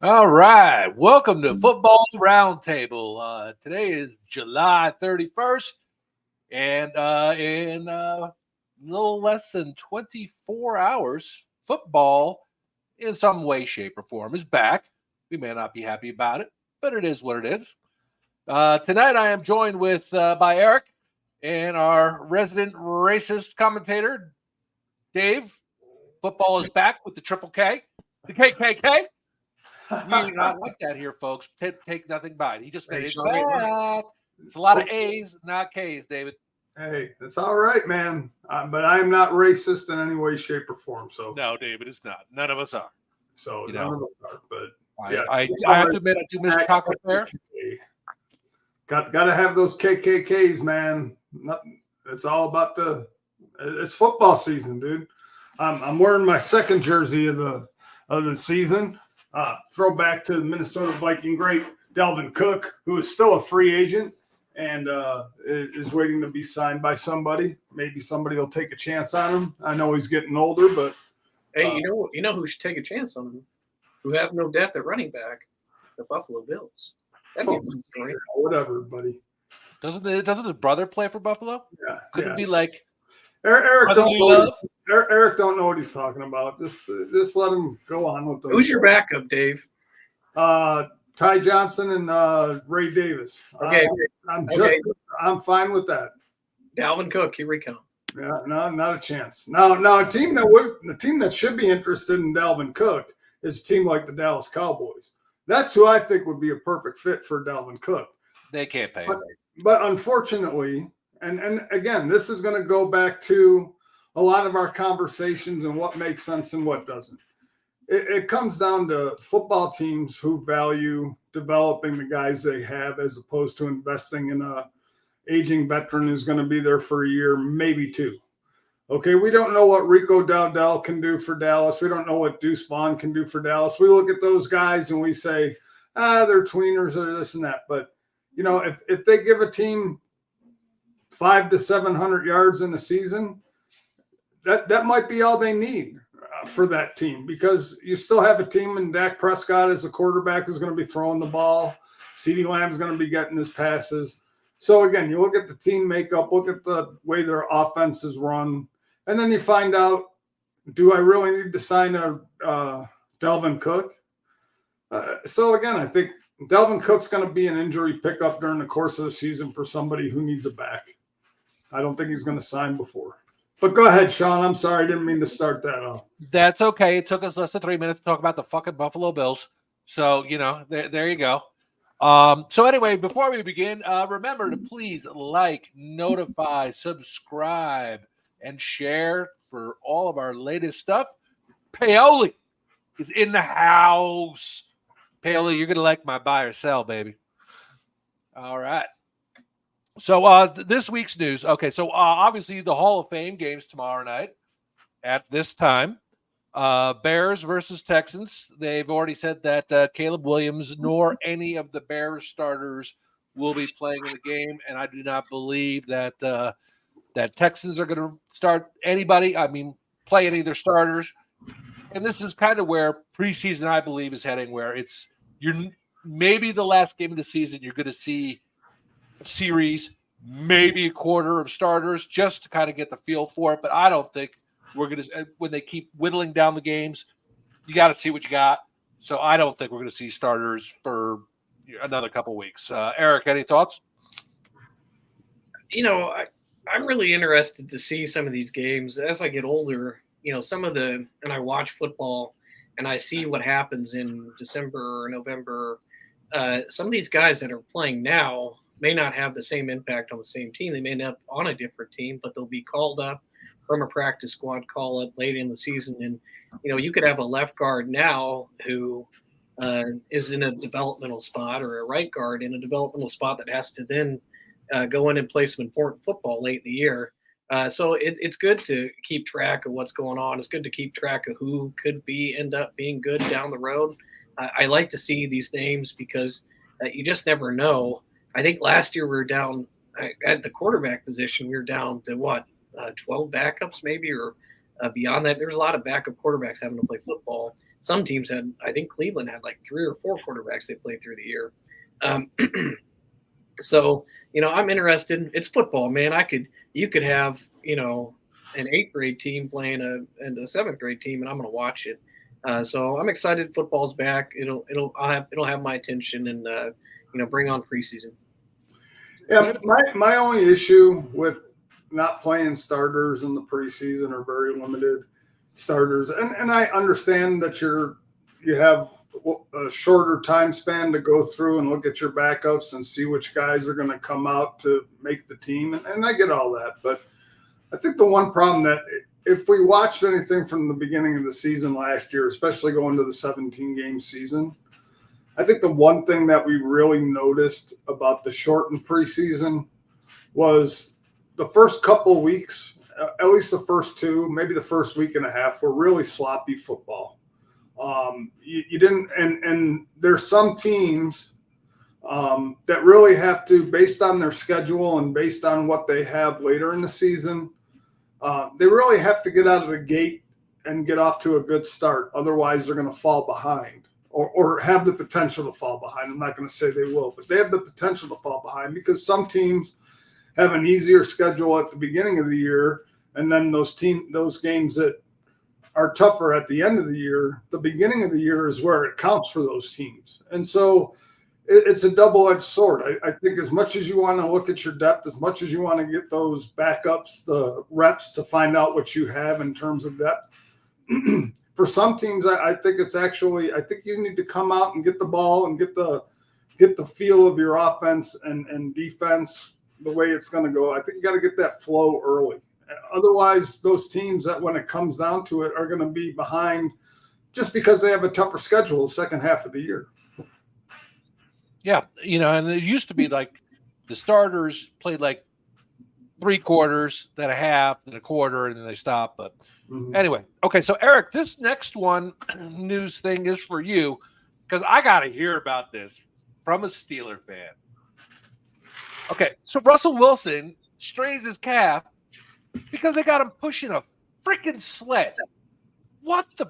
All right. Welcome to Football Roundtable. Today is July 31st, and in a little less than 24 hours, football, in some way, shape, or form, is back. We may not be happy about it, but it is what it is. Tonight, I am joined by Eric and our resident racist commentator, Dave. Football is back with the Triple K, the KKK. We do not like that here, folks. Take nothing by it. He just made it back. It's a lot of A's, not K's, David. Hey, that's all right, man. But I am not racist in any way, shape, or form. So no, David is not. None of us are. So none of us are. But yeah, I have to admit, I do miss chocolate bear. Got to have those KKKs, man. It's all about it's football season, dude. I'm wearing my second jersey of the season. Throwback to the Minnesota Viking great Dalvin Cook, who is still a free agent and is waiting to be signed by somebody. Maybe somebody will take a chance on him. I know he's getting older, but hey, you know who should take a chance on him? Who have no depth at running back? The Buffalo Bills. That'd be a fun story. Whatever, buddy. Doesn't his brother play for Buffalo? Yeah. Couldn't be like Eric don't know what he's talking about. Just let him go on with those. Who's your backup, Dave? Ty Johnson and Ray Davis. Okay. I'm fine with that. Dalvin Cook, here we come. Yeah, no, not a chance. Now the team that should be interested in Dalvin Cook is a team like the Dallas Cowboys. That's who I think would be a perfect fit for Dalvin Cook. They can't pay him. But unfortunately, and again, this is going to go back to a lot of our conversations and what makes sense and what doesn't. It comes down to football teams who value developing the guys they have as opposed to investing in a aging veteran who's going to be there for a year, maybe two. Okay, we don't know what Rico Dowdell can do for Dallas. We don't know what Deuce Vaughn can do for Dallas. We look at those guys and we say, they're tweeners or this and that. But, if they give a team 500 to 700 yards in a season, that might be all they need for that team, because you still have a team and Dak Prescott as a quarterback who's going to be throwing the ball. CeeDee Lamb's going to be getting his passes. So again, you look at the team makeup, look at the way their offense is run, and then you find out, do I really need to sign a Dalvin Cook? So again, I think Dalvin Cook's going to be an injury pickup during the course of the season for somebody who needs a back. I don't think he's going to sign before. But go ahead, Sean. I'm sorry. I didn't mean to start that off. That's okay. It took us less than 3 minutes to talk about the fucking Buffalo Bills. So, there you go. So anyway, before we begin, remember to please like, notify, subscribe, and share for all of our latest stuff. Paoli is in the house. Paoli, you're going to like my buy or sell, baby. All right. So this week's news. Okay, so obviously the Hall of Fame games tomorrow night at this time. Bears versus Texans. They've already said that Caleb Williams nor any of the Bears starters will be playing in the game, and I do not believe that that Texans are going to start anybody. I mean, play any of their starters. And this is kind of where preseason, I believe, is heading, where you're maybe the last game of the season you're going to see a series, maybe a quarter of starters, just to kind of get the feel for it. But I don't think we're going to, when they keep whittling down the games, you got to see what you got. So I don't think we're going to see starters for another couple weeks. Eric, any thoughts? I'm really interested to see some of these games as I get older. And I watch football and I see what happens in December or November. Some of these guys that are playing now, may not have the same impact on the same team. They may end up on a different team, but they'll be called up from a practice squad call up late in the season. And, you could have a left guard now who is in a developmental spot, or a right guard in a developmental spot that has to then go in and play some important football late in the year. So it's good to keep track of what's going on. It's good to keep track of who could end up being good down the road. I like to see these names because you just never know. I think last year we were down at the quarterback position. We were down to 12 backups maybe, or beyond that. There's a lot of backup quarterbacks having to play football. Some teams had, I think Cleveland had like 3 or 4 quarterbacks they played through the year. So, I'm interested. It's football, man. You could have, an 8th grade team playing a 7th grade team, and I'm going to watch it. So I'm excited. Football's back. It'll have my attention, and bring on preseason. Yeah, my only issue with not playing starters in the preseason, or very limited starters, and I understand that you have a shorter time span to go through and look at your backups and see which guys are going to come out to make the team, and I get all that, but I think the one problem that if we watched anything from the beginning of the season last year, especially going to the 17-game season, I think the one thing that we really noticed about the shortened preseason was the first couple weeks, at least the first 2, maybe the first week and a half, were really sloppy football. You didn't, and there's some teams that really have to, based on their schedule and based on what they have later in the season, they really have to get out of the gate and get off to a good start. Otherwise, they're going to fall behind, or have the potential to fall behind. I'm not going to say they will, but they have the potential to fall behind because some teams have an easier schedule at the beginning of the year, and then those games that are tougher at the end of the year, the beginning of the year is where it counts for those teams. And so it's a double-edged sword. I think as much as you want to look at your depth, as much as you want to get those backups, the reps to find out what you have in terms of depth, for some teams, I think you need to come out and get the ball and get the feel of your offense and defense, the way it's going to go. I think you got to get that flow early. Otherwise, those teams that when it comes down to it are going to be behind just because they have a tougher schedule the second half of the year. Yeah, and it used to be like the starters played like 3 quarters, then a half, then a quarter, and then they stop. But anyway, okay, so Eric, this next one news thing is for you because I got to hear about this from a Steeler fan. Okay, so Russell Wilson strains his calf because they got him pushing a freaking sled. What the?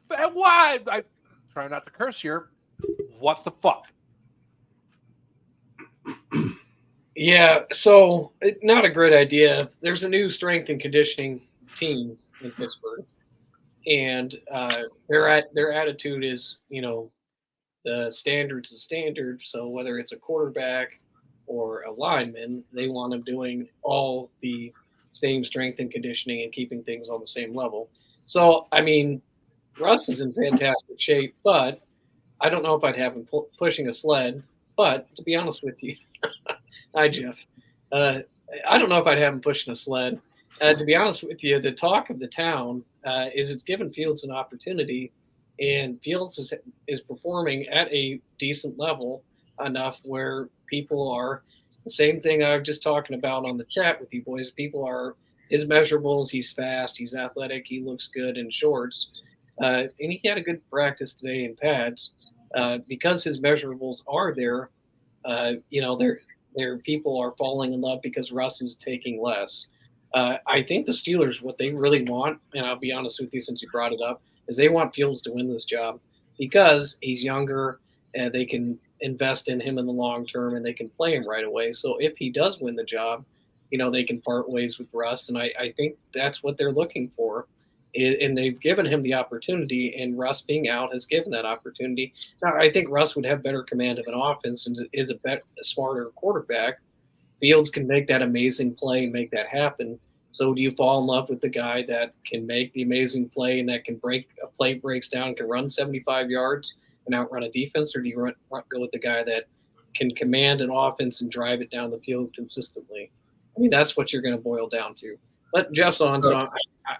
Why? I try not to curse here. What the fuck? Yeah, so not a great idea. There's a new strength and conditioning team in Pittsburgh, and their attitude is, the standard's the standard. So whether it's a quarterback or a lineman, they want them doing all the same strength and conditioning and keeping things on the same level. So, I mean, Russ is in fantastic shape, but I don't know if I'd have him pushing a sled. But to be honest with you, hi, Jeff. I don't know if I'd have him pushing a sled. To be honest with you, the talk of the town is it's given Fields an opportunity, and Fields is performing at a decent level enough where people are the same thing I was just talking about on the chat with you boys. People are his measurables. He's fast. He's athletic. He looks good in shorts. And he had a good practice today in pads. Because his measurables are there, their people are falling in love because Russ is taking less. I think the Steelers, what they really want, and I'll be honest with you since you brought it up, is they want Fields to win this job because he's younger and they can invest in him in the long term and they can play him right away. So if he does win the job, they can part ways with Russ. And I think that's what they're looking for. And they've given him the opportunity, and Russ being out has given that opportunity. Now, I think Russ would have better command of an offense and is a smarter quarterback. Fields can make that amazing play and make that happen. So do you fall in love with the guy that can make the amazing play and that can breaks down, can run 75 yards and outrun a defense, or do you go with the guy that can command an offense and drive it down the field consistently. I mean, that's what you're going to boil down to. But Jeff's on, so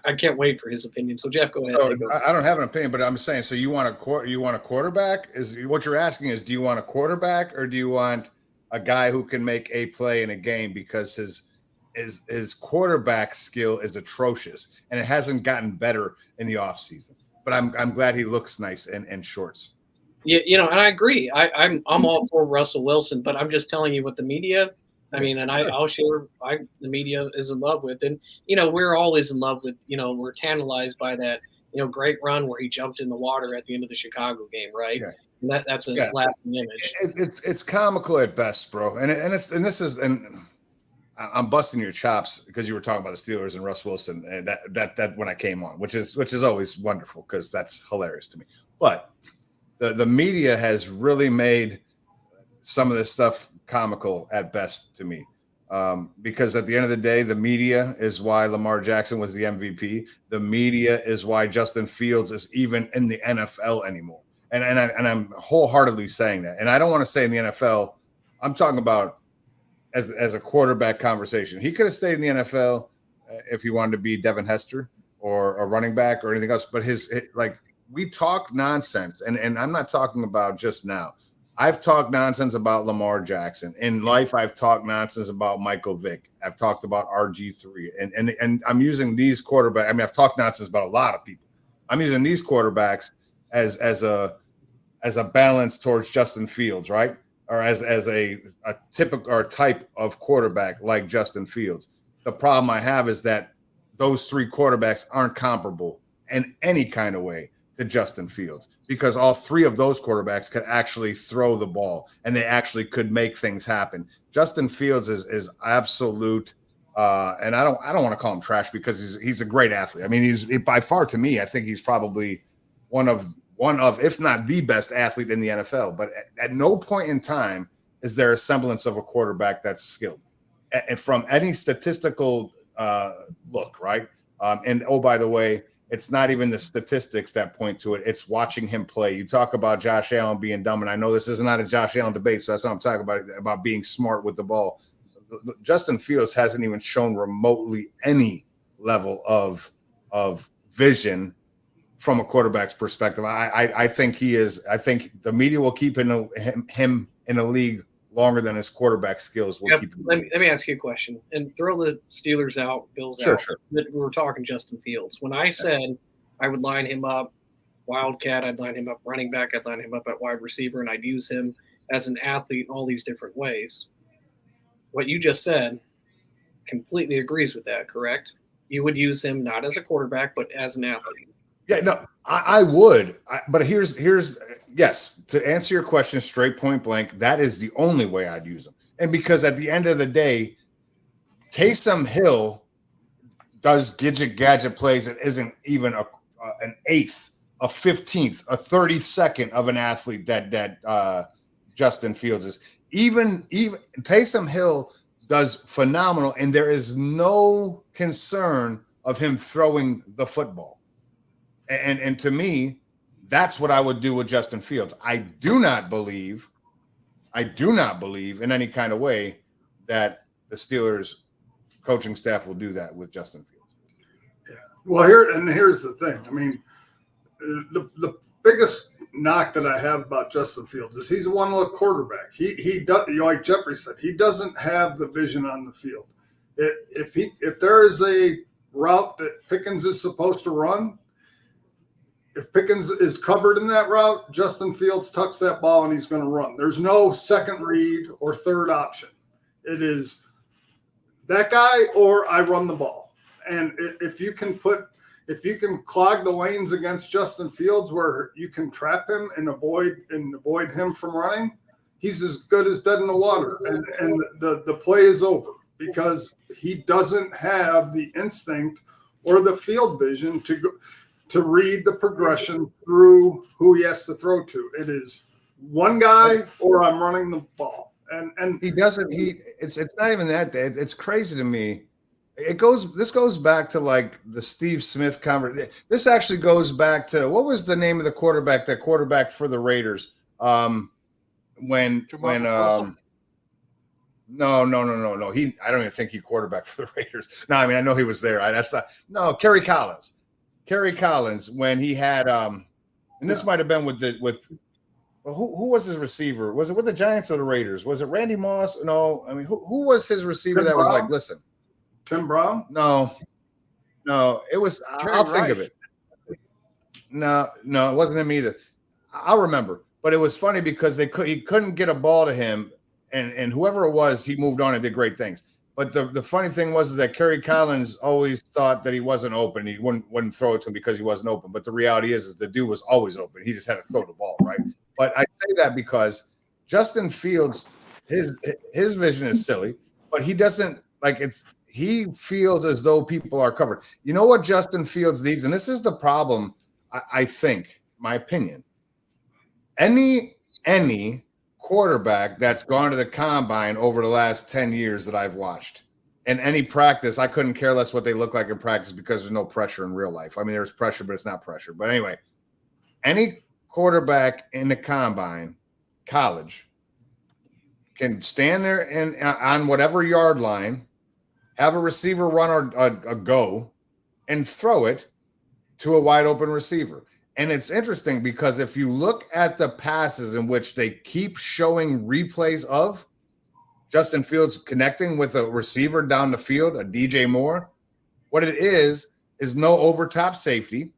I can't wait for his opinion. So Jeff, go ahead. So I don't have an opinion, but I'm saying, so you want a quarterback? Is what you're asking is, do you want a quarterback or do you want a guy who can make a play in a game because his quarterback skill is atrocious and it hasn't gotten better in the offseason. But I'm glad he looks nice in shorts. Yeah, and I agree. I'm all for Russell Wilson, but I'm just telling you what the media. I mean, and I'll share the media is in love with, and we're always in love with. We're tantalized by that great run where he jumped in the water at the end of the Chicago game, right? Yeah. And that's a lasting image. It's comical at best, bro. And I'm busting your chops because you were talking about the Steelers and Russ Wilson, and that when I came on, which is always wonderful because that's hilarious to me. But the media has really made some of this stuff comical at best to me, because at the end of the day, the media is why Lamar Jackson was the MVP. The media is why Justin Fields is even in the NFL anymore. And I'm wholeheartedly saying that. And I don't want to say in the NFL. I'm talking about as a quarterback conversation. He could have stayed in the NFL if he wanted to be Devin Hester or a running back or anything else. But we talk nonsense, and I'm not talking about just now. I've talked nonsense about Lamar Jackson. In life, I've talked nonsense about Michael Vick. I've talked about RG3. And I'm using these quarterbacks. I mean, I've talked nonsense about a lot of people. I'm using these quarterbacks as a balance towards Justin Fields, right? Or as a typical or type of quarterback like Justin Fields. The problem I have is that those three quarterbacks aren't comparable in any kind of way to Justin Fields, because all three of those quarterbacks could actually throw the ball and they actually could make things happen. Justin Fields is absolute, and I don't want to call him trash because he's a great athlete. I mean, he's by far, to me, I think he's probably one of, if not the best athlete in the NFL. But at no point in time is there a semblance of a quarterback that's skilled, and from any statistical look, right? And oh, by the way, it's not even the statistics that point to it. It's watching him play. You talk about Josh Allen being dumb, and I know this is not a Josh Allen debate, so that's what I'm talking about being smart with the ball. Justin Fields hasn't even shown remotely any level of vision from a quarterback's perspective. I think he is. I think the media will keep him in a league longer than his quarterback skills will keep him. Let me ask you a question, and throw the Steelers out, Bills out. Sure. We were talking Justin Fields. When I said I would line him up wildcat, I'd line him up running back, I'd line him up at wide receiver, and I'd use him as an athlete in all these different ways. What you just said completely agrees with that, correct? You would use him not as a quarterback, but as an athlete. Yeah, no, I would. But here's yes, to answer your question straight point blank, that is the only way I'd use him. And because at the end of the day, Taysom Hill does gadget plays that isn't even an eighth, a 15th, a 32nd of an athlete that Justin Fields is. Even Taysom Hill does phenomenal, and there is no concern of him throwing the football. And to me, that's what I would do with Justin Fields. I do not believe in any kind of way that the Steelers coaching staff will do that with Justin Fields. Yeah. Well, here's the thing. I mean, the biggest knock that I have about Justin Fields is he's a one-look quarterback. He does, like Jeffrey said, he doesn't have the vision on the field. If there is a route that Pickens is supposed to run, if Pickens is covered in that route, Justin Fields tucks that ball and he's going to run. There's no second read or third option. It is that guy or I run the ball. And if you can clog the lanes against Justin Fields where you can trap him and avoid him from running, he's as good as dead in the water. And the play is over because he doesn't have the instinct or the field vision to read the progression through who he has to throw to. It is one guy or I'm running the ball. And he doesn't, it's not even that. It's crazy to me. This goes back to like the Steve Smith conversation. This actually goes back to, what was the name of the quarterback for the Raiders? Jamarcus Russell? No. I don't even think he quarterbacked for the Raiders. No, I mean I know he was there. Kerry Collins. Kerry Collins when he had and this might have been who was his receiver? Was it with the Giants or the Raiders? Was it Randy Moss? No, I mean who was his receiver that was like, listen, Tim Brown? No, it was. I'll think of it. No, it wasn't him either. I'll remember. But it was funny because he couldn't get a ball to him, and whoever it was, he moved on and did great things. But the funny thing was that Kerry Collins always thought that he wasn't open. He wouldn't throw it to him because he wasn't open. But the reality is the dude was always open. He just had to throw the ball, right? But I say that because Justin Fields, his vision is silly, but he doesn't like it's. He feels as though people are covered. You know what Justin Fields needs, and this is the problem. I think, my opinion. Any quarterback that's gone to the combine over the last 10 years that I've watched, in any practice, I couldn't care less what they look like in practice because there's no pressure in real life. I mean, there's pressure, but it's not pressure. But anyway, any quarterback in the combine, college, can stand there and on whatever yard line, have a receiver run or a go, and throw it to a wide open receiver. And it's interesting because if you look at the passes in which they keep showing replays of Justin Fields connecting with a receiver down the field, a DJ Moore, what it is no overtop safety,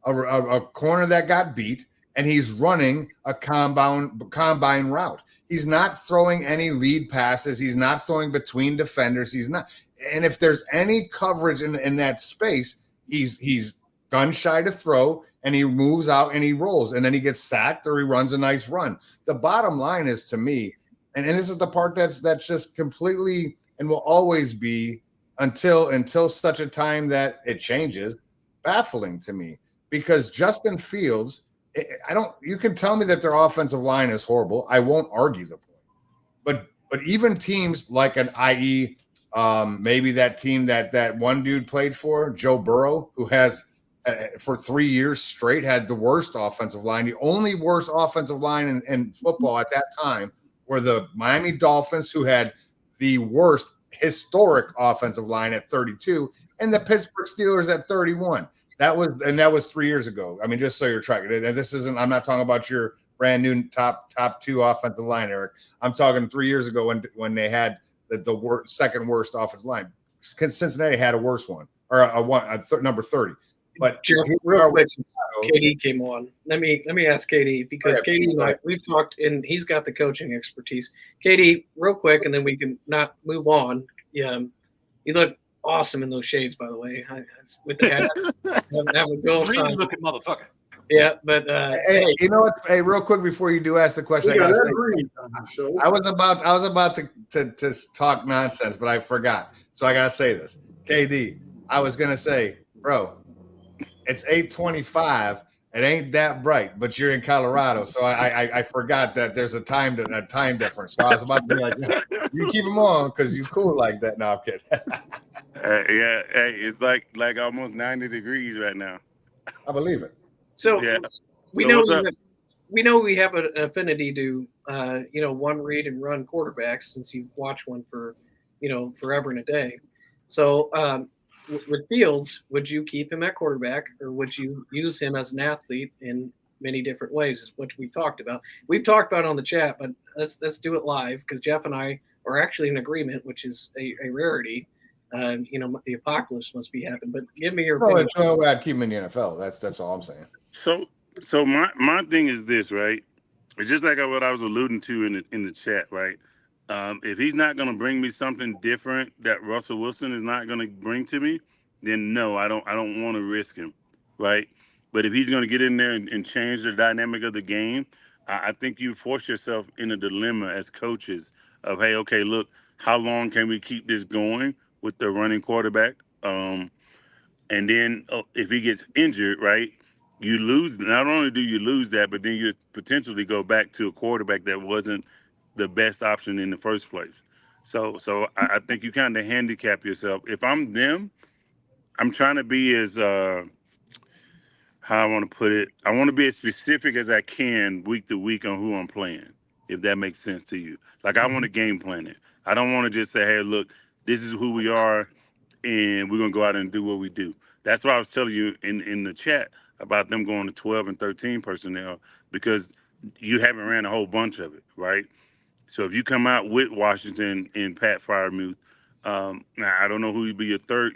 a corner that got beat, and he's running a combine route. He's not throwing any lead passes. He's not throwing between defenders. He's not. And if there's any coverage in that space, he's gun shy to throw, and he moves out and he rolls, and then he gets sacked or he runs a nice run. The bottom line is, to me, and this is the part that's just completely and will always be until such a time that it changes, baffling to me, because Justin Fields, you can tell me that their offensive line is horrible. I won't argue the point, but even teams like an IE, maybe that team that one dude played for, Joe Burrow, who has for 3 years straight had the worst offensive line. The only worst offensive line in football at that time were the Miami Dolphins, who had the worst historic offensive line at 32, and the Pittsburgh Steelers at 31. That was 3 years ago. I mean, just so you're tracking it. And this isn't. I'm not talking about your brand new top two offensive line, Eric. I'm talking 3 years ago when they had the second worst offensive line. Cincinnati had a worse one, or number 30. But Jeff, real quick, KD came on. Let me ask KD, because KD and I, we've talked, and he's got the coaching expertise. KD, real quick, and then we can not move on. Yeah, you look awesome in those shades, by the way. With the hat, have a go time. Looking motherfucker. Yeah, but hey, you know what? Hey, real quick before you do ask the question, I was about to talk nonsense, but I forgot, so I gotta say this. KD, I was gonna say, bro, it's 8:25. It ain't that bright, but you're in Colorado, so I forgot that there's a time difference. So I was about to be like, you keep them on because you cool like that. No, I'm kidding. Yeah, hey, it's like almost 90 degrees right now. I believe it. So yeah. we know we have an affinity to one read and run quarterbacks, since you've watched one for forever and a day. So with Fields, would you keep him at quarterback, or would you use him as an athlete in many different ways, which we talked about? We've talked about it on the chat, but let's do it live, because Jeff and I are actually in agreement, which is a rarity. The apocalypse must be happening. But give me your opinion. It's no way I'd keep him in the NFL. That's all I'm saying. So my thing is this, right? It's just like what I was alluding to in the chat, right? If he's not going to bring me something different that Russell Wilson is not going to bring to me, then no, I don't want to risk him, right? But if he's going to get in there and change the dynamic of the game, I think you force yourself in a dilemma as coaches of, hey, okay, look, how long can we keep this going with the running quarterback? And then if he gets injured, right, you lose. Not only do you lose that, but then you potentially go back to a quarterback that wasn't the best option in the first place. So I think you kind of handicap yourself. If I'm them, I'm trying to be as how I want to put it. I want to be as specific as I can week to week on who I'm playing. if that makes sense to you. Like, I want to game plan it. I don't want to just say, hey, look, this is who we are, and we're going to go out and do what we do. That's why I was telling you in the chat about them going to 12 and 13 personnel, because you haven't ran a whole bunch of it, right? So if you come out with Washington and Pat Freiermuth, now I don't know who would be your third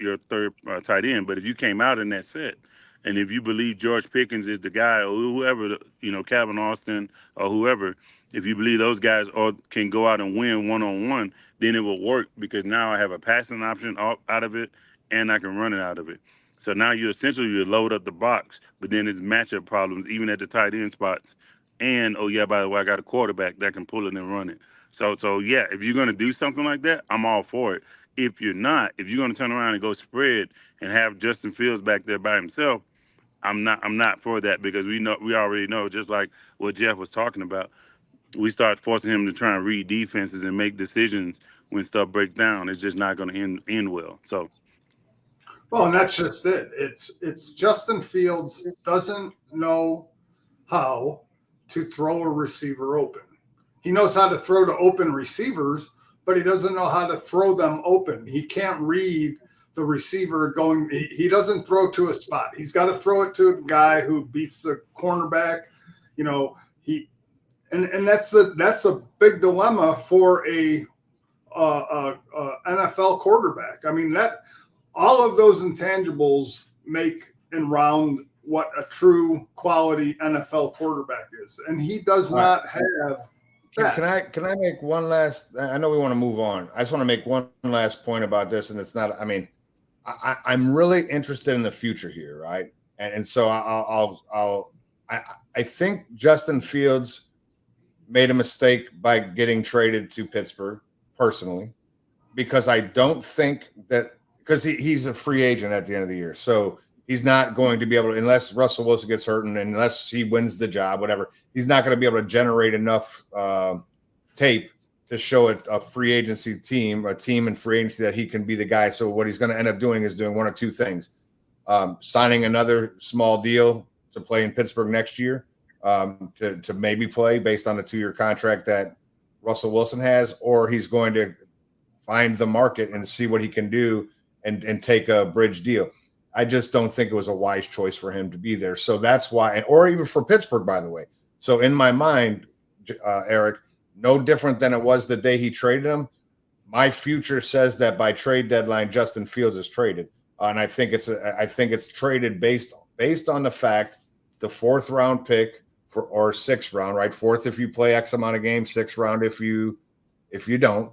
tight end, but if you came out in that set, and if you believe George Pickens is the guy, or whoever, Calvin Austin or whoever, if you believe those guys can go out and win one-on-one, then it will work, because now I have a passing option out of it, and I can run it out of it. So now you load up the box, but then it's matchup problems, even at the tight end spots. And, oh, yeah, by the way, I got a quarterback that can pull it and run it. So yeah, if you're going to do something like that, I'm all for it. If you're not, if you're going to turn around and go spread and have Justin Fields back there by himself, I'm not for that, because we already know, just like what Jeff was talking about, we start forcing him to try and read defenses and make decisions when stuff breaks down. It's just not going to end well. So, well, and that's just it. It's Justin Fields doesn't know how to throw a receiver open. He knows how to throw to open receivers, but he doesn't know how to throw them open. He can't read the receiver going. He doesn't throw to a spot. He's got to throw it to a guy who beats the cornerback. And that's a big dilemma for a NFL quarterback. I mean, that all of those intangibles make and round what a true quality NFL quarterback is, and he does not have that. Can I make one last? I know we want to move on. I just want to make one last point about this, and it's not. I mean, I'm really interested in the future here, right? And so I think Justin Fields made a mistake by getting traded to Pittsburgh, personally, because I don't think that, because he's a free agent at the end of the year, so he's not going to be able to, unless Russell Wilson gets hurt and unless he wins the job, whatever, he's not going to be able to generate enough tape to show a free agency team, a team in free agency, that he can be the guy. So what he's going to end up doing is doing one of two things: signing another small deal to play in Pittsburgh next year, to maybe play based on the 2-year contract that Russell Wilson has, or he's going to find the market and see what he can do and take a bridge deal. I just don't think it was a wise choice for him to be there. So that's why, or even for Pittsburgh, by the way. So in my mind, Eric, no different than it was the day he traded him, my future says that by trade deadline, Justin Fields is traded. And I think it's traded based on the fact the 4th round pick or 6th round, right? 4th if you play X amount of games, 6th round if you don't.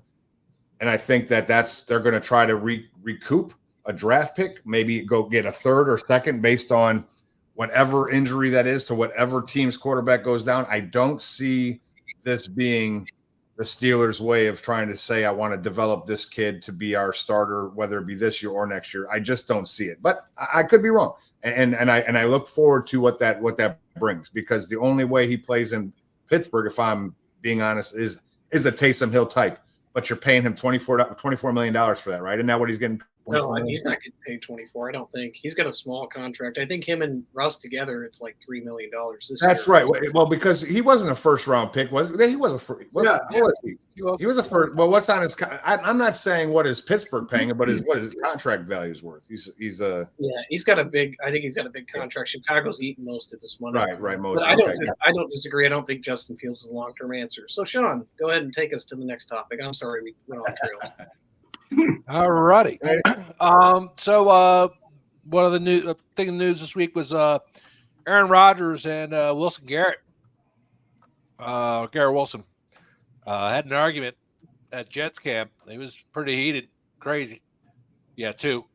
And I think they're going to try to recoup a draft pick, maybe go get a 3rd or 2nd based on whatever injury that is to whatever team's quarterback goes down. I don't see this being the Steelers' way of trying to say, I want to develop this kid to be our starter, whether it be this year or next year. I just don't see it, but I could be wrong. And I look forward to what that brings, because the only way he plays in Pittsburgh, if I'm being honest, is a Taysom Hill type, but you're paying him $24 million for that, right? And now what he's getting. No, he's not getting paid 24. I don't think he's got a small contract. I think him and Russ together, it's like $3 million this year. That's right. Well, because he wasn't a 1st round pick, was he? He was a first. Yeah. He was a first. Well, what's on his? I'm not saying what is Pittsburgh paying him, but what his contract value is worth. He's a. Yeah, he's got a big. I think he's got a big contract. Chicago's eating most of this money. Right. Most. But I don't disagree. I don't think Justin Fields is a long term answer. So Sean, go ahead and take us to the next topic. I'm sorry we went off trail. All righty. So one of the thing in the news this week was Aaron Rodgers and Wilson Garrett. Garrett Wilson had an argument at Jets camp. It was pretty heated, crazy. Yeah, two.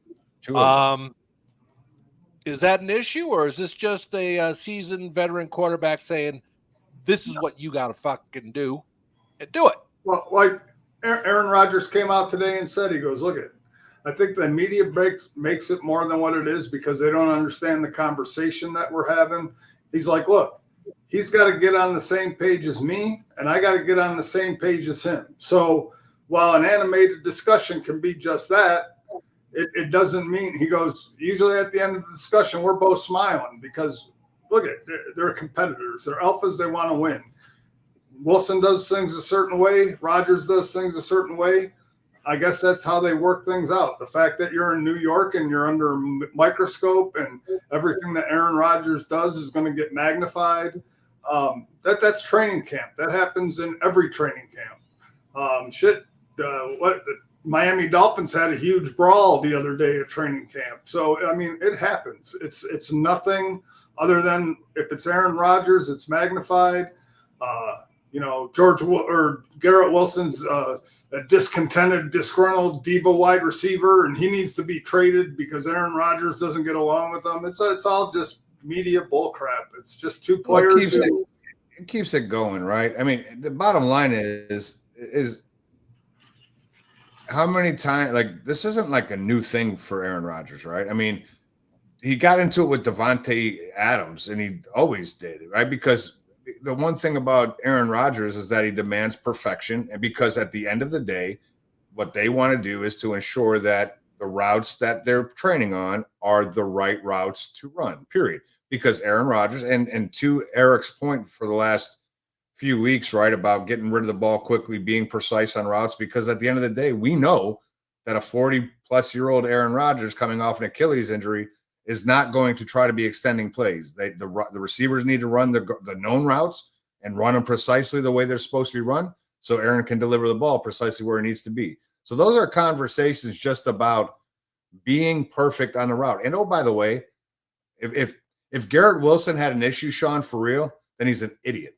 Is that an issue, or is this just a seasoned veteran quarterback saying, "This is what you got to fucking do, and do it"? Well, like Aaron Rodgers came out today and said, he goes, "Look it, I think the media makes it more than what it is because they don't understand the conversation that we're having." He's like, "Look, he's got to get on the same page as me, and I got to get on the same page as him. So while an animated discussion can be just that, it doesn't mean," he goes, "usually at the end of the discussion, we're both smiling because, look, they're competitors. They're alphas. They want to win. Wilson does things a certain way, Rodgers does things a certain way. I guess that's how they work things out. The fact that you're in New York and you're under a microscope and everything that Aaron Rodgers does is going to get magnified. That's training camp. That happens in every training camp. The Miami Dolphins had a huge brawl the other day at training camp. So, I mean, it happens. It's nothing other than if it's Aaron Rodgers, it's magnified. Garrett Wilson's a discontented, disgruntled diva wide receiver, and he needs to be traded because Aaron Rodgers doesn't get along with them. It's all just media bullcrap. It's just two players. It keeps it going, right? I mean, the bottom line is how many times, like, this isn't like a new thing for Aaron Rodgers, right? I mean, he got into it with Devontae Adams, and he always did, right? Because the one thing about Aaron Rodgers is that he demands perfection, and because at the end of the day, what they want to do is to ensure that the routes that they're training on are the right routes to run, period. Because Aaron Rodgers, and to Eric's point for the last few weeks, right, about getting rid of the ball quickly, being precise on routes, because at the end of the day, we know that a 40-plus-year-old Aaron Rodgers coming off an Achilles injury is not going to try to be extending plays. The receivers need to run the known routes and run them precisely the way they're supposed to be run, so Aaron can deliver the ball precisely where it needs to be. So those are conversations just about being perfect on the route. And, oh, by the way, if Garrett Wilson had an issue, Sean, for real, then he's an idiot.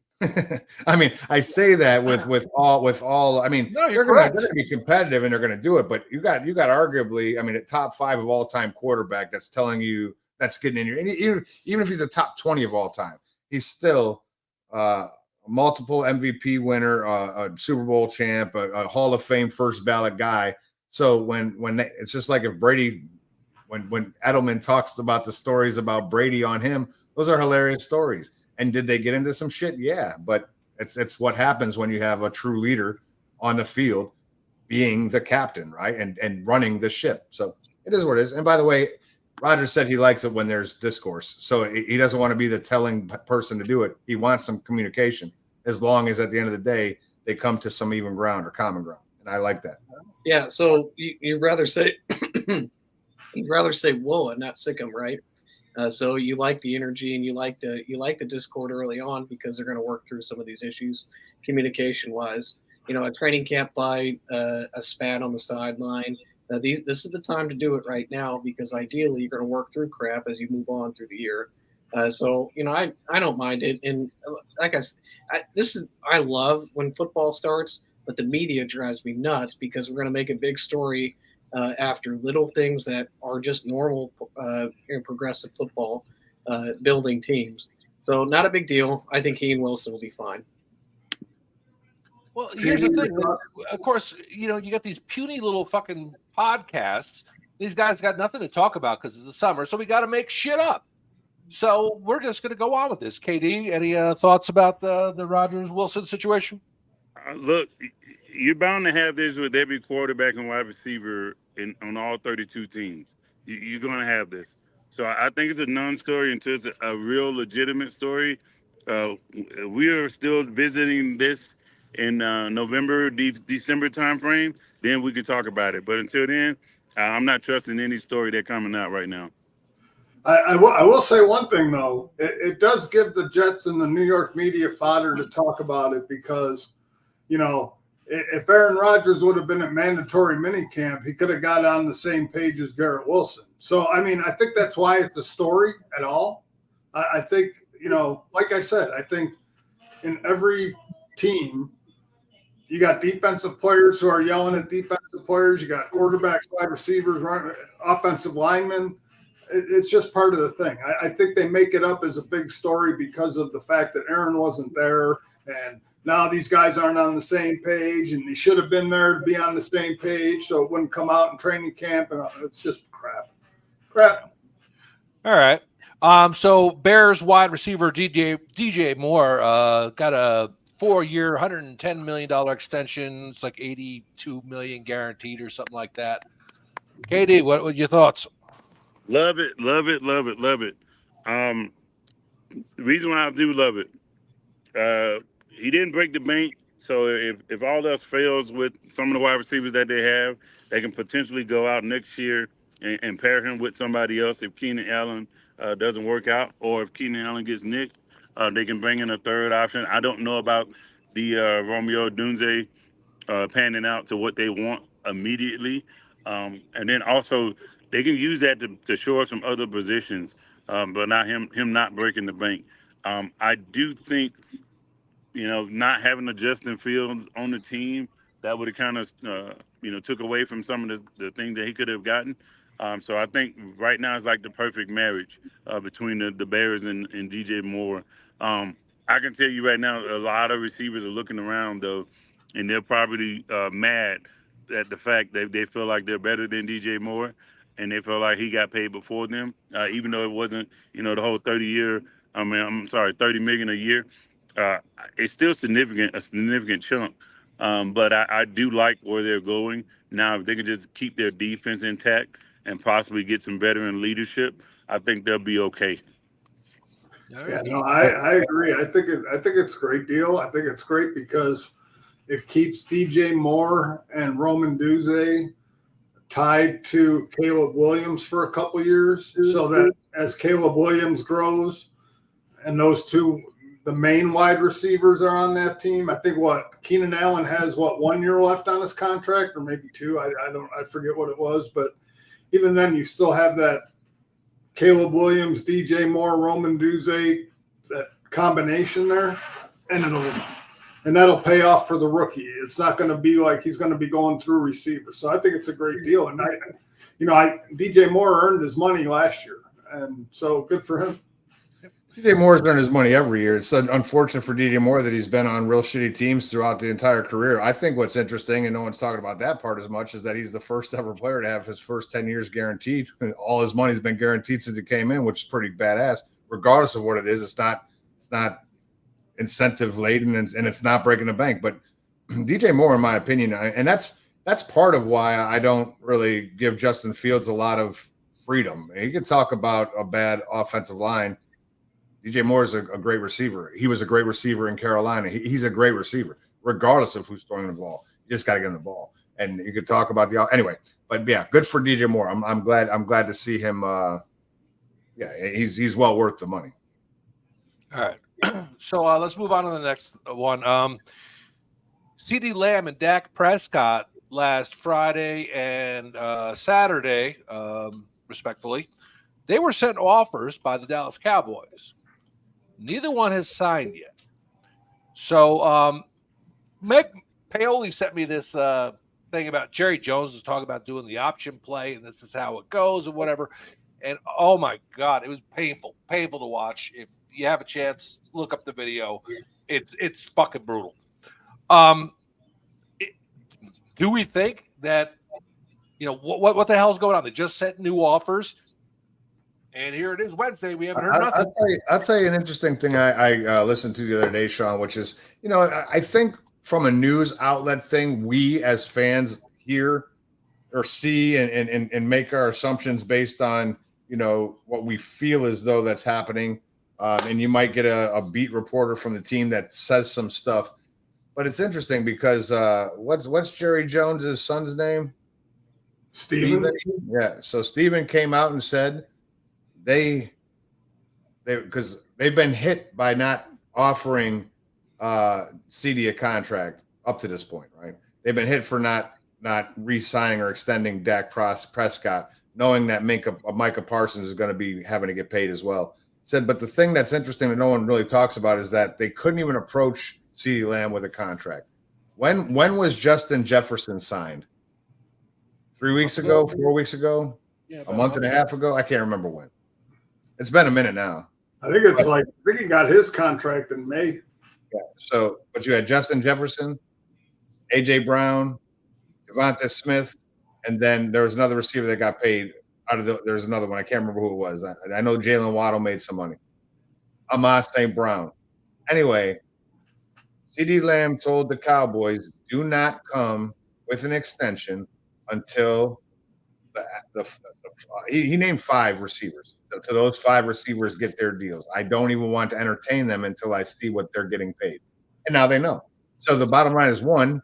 I mean, I say that with all. I mean, no, they're going to be competitive and they're going to do it. But you got arguably, I mean, a top 5 of all time quarterback that's telling you that's getting in your. And even if he's a top 20 of all time, he's still a multiple MVP winner, a Super Bowl champ, a Hall of Fame first ballot guy. So when it's just like if Brady, when Edelman talks about the stories about Brady on him, those are hilarious stories. And did they get into some shit? Yeah, but it's what happens when you have a true leader on the field being the captain, right? And running the ship. So it is what it is. And by the way, Rodgers said he likes it when there's discourse. So he doesn't want to be the telling person to do it. He wants some communication, as long as at the end of the day, they come to some even ground or common ground. And I like that. Yeah. So you'd rather say whoa and not sick 'em, right? So you like the energy and you like the discord early on because they're going to work through some of these issues communication wise. A training camp fight, a spat on the sideline. This is the time to do it right now because ideally you're going to work through crap as you move on through the year. I don't mind it. And like I love when football starts, but the media drives me nuts because we're going to make a big story after little things that are just normal progressive football building teams. So not a big deal. I think he and Wilson will be fine. Well, here's the thing. Of course, you got these puny little fucking podcasts. These guys got nothing to talk about because it's the summer, so we got to make shit up. So we're just going to go on with this. KD, any thoughts about the Rodgers-Wilson situation? Look, you're bound to have this with every quarterback and wide receiver on all 32 teams. You're going to have this. So I think it's a non-story until it's a real legitimate story. We are still visiting this in November, December timeframe. Then we can talk about it. But until then, I'm not trusting any story that's coming out right now. I will say one thing, though. It does give the Jets and the New York media fodder to talk about it because, if Aaron Rodgers would have been at mandatory minicamp, he could have got on the same page as Garrett Wilson. So, I mean, I think that's why it's a story at all. I think, like I said, I think in every team, you got defensive players who are yelling at defensive players. You got quarterbacks, wide receivers, offensive linemen. It's just part of the thing. I think they make it up as a big story because of the fact that Aaron wasn't there and now these guys aren't on the same page and they should have been there to be on the same page so it wouldn't come out in training camp. And it's just crap. All right. So Bears wide receiver DJ Moore got a 4-year, $110 million extension. It's like $82 million guaranteed or something like that. KD, what were your thoughts? Love it. The reason why I do love it, he didn't break the bank. So if all else fails with some of the wide receivers that they have, they can potentially go out next year and pair him with somebody else if Keenan Allen doesn't work out, or if Keenan Allen gets nicked, they can bring in a third option. I don't know about the Romeo Dunze panning out to what they want immediately. And then also they can use that to shore some other positions, but not him not breaking the bank. I do think, not having a Justin Fields on the team, that would have kind of, took away from some of the things that he could have gotten. So I think right now it's like the perfect marriage between the Bears and DJ Moore. I can tell you right now, a lot of receivers are looking around though, and they're probably mad at the fact that they feel like they're better than DJ Moore, and they feel like he got paid before them, even though it wasn't, the whole 30-year. I mean, I'm sorry, 30 million a year. Uh, it's still significant, a significant chunk. But I do like where they're going now. If they can just keep their defense intact and possibly get some veteran leadership, I think they'll be okay. Yeah, no, I agree. I think it's a great deal. I think it's great because it keeps DJ Moore and Roman Duze tied to Caleb Williams for a couple years, so that as Caleb Williams grows and those two, the main wide receivers are on that team. I think Keenan Allen has 1 year left on his contract, or maybe 2. I forget what it was, but even then you still have that Caleb Williams, DJ Moore, Roman Duze, that combination there, and that'll pay off for the rookie. It's not going to be like he's going to be going through receivers. So I think it's a great deal. And DJ Moore earned his money last year, and so good for him. DJ Moore's earned his money every year. It's unfortunate for DJ Moore that he's been on real shitty teams throughout the entire career. I think what's interesting, and no one's talking about that part as much, is that he's the first ever player to have his first 10 years guaranteed. And all his money's been guaranteed since he came in, which is pretty badass. Regardless of what it is, it's not incentive laden and it's not breaking the bank. But DJ Moore, in my opinion, and that's part of why I don't really give Justin Fields a lot of freedom. You can talk about a bad offensive line. DJ Moore is a great receiver. He was a great receiver in Carolina. He's a great receiver, regardless of who's throwing the ball. You just got to get him the ball. And you could talk about anyway. But yeah, good for DJ Moore. I'm glad to see him. He's well worth the money. All right. So let's move on to the next one. CeeDee Lamb and Dak Prescott last Friday and Saturday, respectfully, they were sent offers by the Dallas Cowboys. Neither one has signed yet. So Meg Paoli sent me this thing about Jerry Jones was talking about doing the option play, and this is how it goes and whatever. And oh my God, it was painful to watch. If you have a chance, look up the video. It's fucking brutal. Do we think that, what the hell's going on? They just sent new offers. And here it is Wednesday. We haven't heard nothing. I'll tell you an interesting thing I listened to the other day, Sean, which is, I think from a news outlet thing, we as fans hear or see and make our assumptions based on, what we feel as though that's happening. And you might get a beat reporter from the team that says some stuff. But it's interesting because what's Jerry Jones's son's name? Steven. Yeah. So Steven came out and said, because they've been hit by not offering CD a contract up to this point, right? They've been hit for not re-signing or extending Dak Prescott, knowing that Micah Parsons is going to be having to get paid as well. Said, but the thing that's interesting that no one really talks about is that they couldn't even approach CeeDee Lamb with a contract. When was Justin Jefferson signed? 3 weeks ago, 4 weeks ago, a month and a half ago? I can't remember when. It's been a minute now. I think he got his contract in May. Yeah. So, but you had Justin Jefferson, AJ Brown, Devonta Smith, and then there was another receiver that got paid there's another one. I can't remember who it was. I know Jalen Waddle made some money. Amon St. Brown. Anyway, CeeDee Lamb told the Cowboys, do not come with an extension until he named 5 receivers. To those 5 receivers get their deals. I don't even want to entertain them until I see what they're getting paid. and now they know. So the bottom line is, one,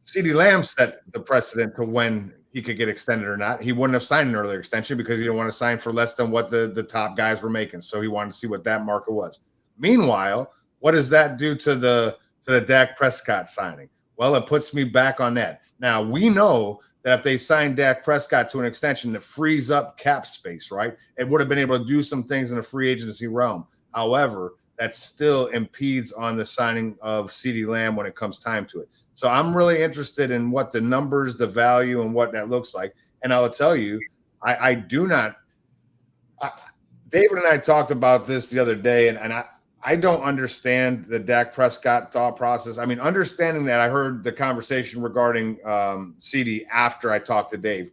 CeeDee Lamb set the precedent to when he could get extended or not. He wouldn't have signed an earlier extension because he didn't want to sign for less than what the top guys were making. So he wanted to see what that market was. Meanwhile, what does that do to the Dak Prescott signing? Well, it puts me back on that. Now, we know that if they sign Dak Prescott to an extension that frees up cap space, right, it would have been able to do some things in the free agency realm. However, that still impedes on the signing of CeeDee Lamb when it comes time to it. So I'm really interested in what the numbers, the value, and what that looks like. And I will tell you, I do not. David and I talked about this the other day, and I don't understand the Dak Prescott thought process. I mean, understanding that, I heard the conversation regarding CD after I talked to Dave.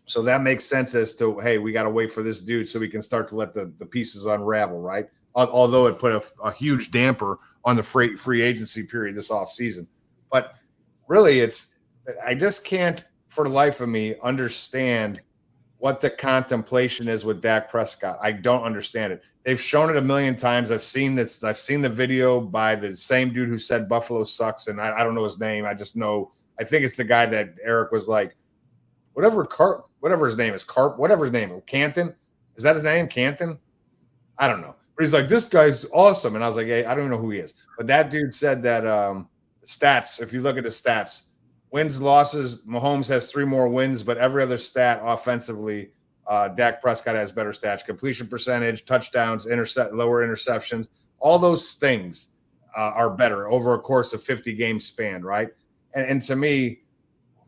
So that makes sense as to, hey, we got to wait for this dude so we can start to let the pieces unravel, right? Although it put a huge damper on the free agency period this offseason. But really, I just can't, for the life of me, understand what the contemplation is with Dak Prescott. I don't understand it. They've shown it a million times. I've seen this. I've seen the video by the same dude who said Buffalo sucks, and I don't know his name. I just know. I think it's the guy that Eric was like, whatever his name is, whatever his name is, Canton. Is that his name, Canton? I don't know. But he's like, this guy's awesome, and I was like, hey, I don't even know who he is. But that dude said that stats. If you look at the stats, wins, losses, Mahomes has 3 more wins, but every other stat offensively, Dak Prescott has better stats: completion percentage, touchdowns, lower interceptions. All those things are better over a course of 50 game span, right? And to me,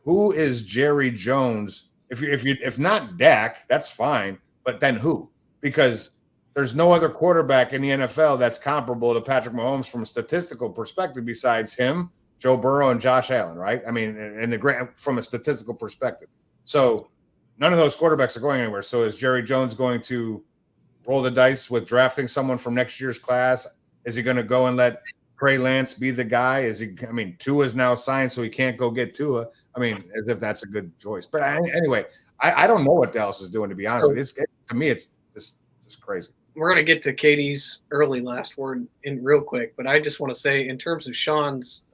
who is Jerry Jones? If not Dak, that's fine, but then who? Because there's no other quarterback in the NFL that's comparable to Patrick Mahomes from a statistical perspective besides him, Joe Burrow, and Josh Allen, right? I mean, from a statistical perspective. So none of those quarterbacks are going anywhere. So is Jerry Jones going to roll the dice with drafting someone from next year's class? Is he going to go and let Trey Lance be the guy? Tua's now signed, so he can't go get Tua. I mean, as if that's a good choice. But anyway, I don't know what Dallas is doing, to be honest with you. To me, it's just crazy. We're going to get to Katie's early last word in real quick, but I just want to say, in terms of Sean's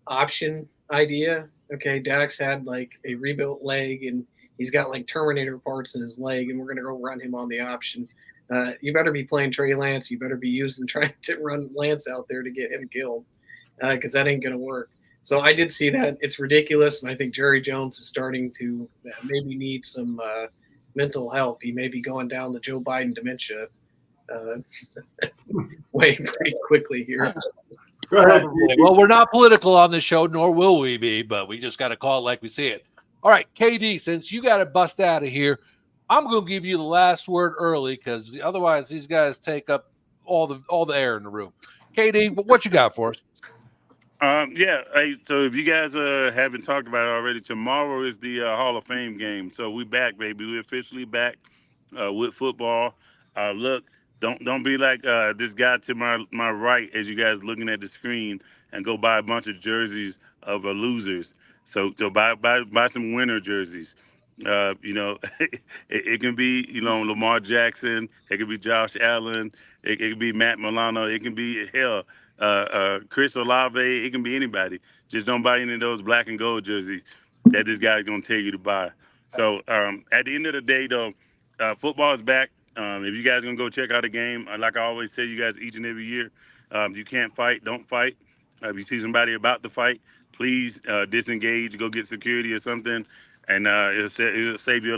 option idea, okay, Dak's had like a rebuilt leg and he's got like Terminator parts in his leg, and we're going to go run him on the option. You better be playing Trey Lance. You better be trying to run Lance out there to get him killed, because that ain't going to work. So I did see that. It's ridiculous, and I think Jerry Jones is starting to maybe need some mental help. He may be going down the Joe Biden dementia way pretty quickly here. Probably. Well, we're not political on this show, nor will we be, but we just got to call it like we see it. All right, KD, since you got to bust out of here, I'm going to give you the last word early, because otherwise these guys take up all the air in the room. KD, what you got for us? So if you guys haven't talked about it already, tomorrow is the Hall of Fame game. So we back, baby. We're officially back with football. Look, don't be like this guy to my right as you guys looking at the screen and go buy a bunch of jerseys of losers. So buy some winner jerseys. It can be, Lamar Jackson. It can be Josh Allen. It can be Matt Milano. It can be Chris Olave. It can be anybody. Just don't buy any of those black and gold jerseys that this guy's gonna tell you to buy. So at the end of the day, though, football is back. If you guys gonna go check out a game, like I always tell you guys each and every year, you can't fight, don't fight. If you see somebody about to fight, please disengage, go get security or something, and it'll save you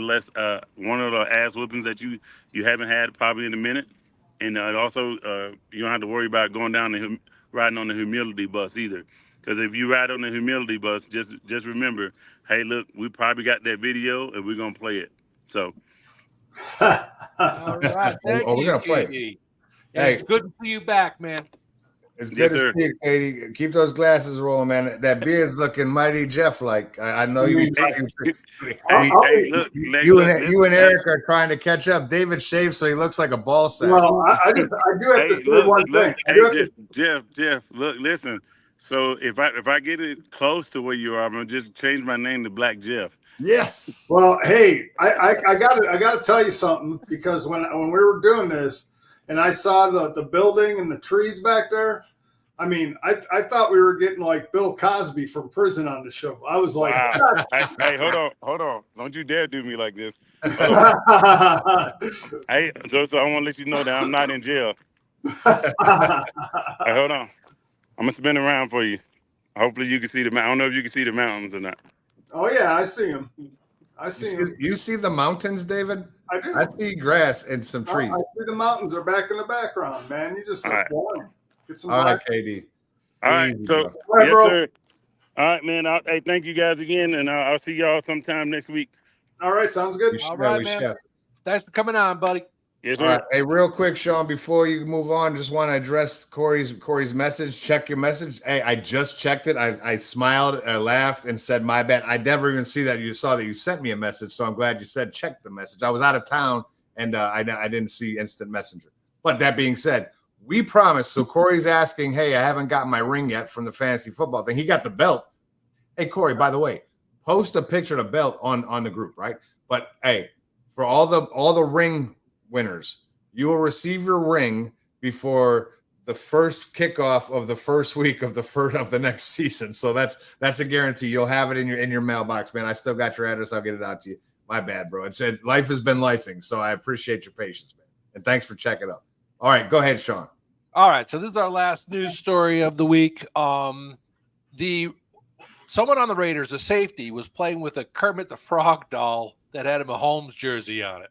one of the ass whoopings that you haven't had probably in a minute. And also, you don't have to worry about going down riding on the humility bus either. Because if you ride on the humility bus, just remember, hey, look, we probably got that video and we're gonna play it. So. All right, thank you, we're gonna play. KD. Yeah, it's good to see you back, man. It's good to see you, Katie. Keep those glasses rolling, man. That beard's looking mighty Jeff-like. I know you. You and Eric are trying to catch up. David shaved so he looks like a ball sack. Well, I do have to say one thing. Jeff, look, listen. So if I get it close to where you are, I'm gonna just change my name to Black Jeff. Yes. Well, hey, I got to tell you something, because when we were doing this, and I saw the building and the trees back there. I mean, I thought we were getting like Bill Cosby from prison on the show. I was like, Wow. Hey, hold on. Don't you dare do me like this. Hey, so I want to let you know that I'm not in jail. Hey, hold on. I'm gonna spin around for you. Hopefully you can see I don't know if you can see the mountains or not. Oh yeah, I see him. I see him. You see the mountains, David? I do. I see grass and some trees. I see the mountains are back in the background, man. You just look warm. Get some All right, KD. All right, Easy, so bro. yes, bro. sir. All right, man. Hey, thank you guys again, and I'll see y'all sometime next week. All right, sounds good. All right, man. Thanks for coming on, buddy. Yes, All sir. right. Hey, real quick, Sean, before you move on, just want to address Corey's message. Check your message. Hey, I just checked it. I smiled, I laughed, and said, my bad. I never even see that. You saw that you sent me a message, so I'm glad you said check the message. I was out of town, and I didn't see instant messenger. But that being said, we promised. So Corey's asking, hey, I haven't gotten my ring yet from the fantasy football thing. He got the belt. Hey, Corey, by the way, post a picture of the belt on the group, right? But hey, for all the ring winners, you will receive your ring before the first kickoff of the first week of the next season. So that's a guarantee. You'll have it in your mailbox, man. I still got your address. I'll get it out to you. My bad, bro. Life has been lifing, so I appreciate your patience, man. And thanks for checking up. All right, go ahead, Sean. All right, so this is our last news story of the week. Someone on the Raiders, a safety, was playing with a Kermit the Frog doll that had a Mahomes jersey on it.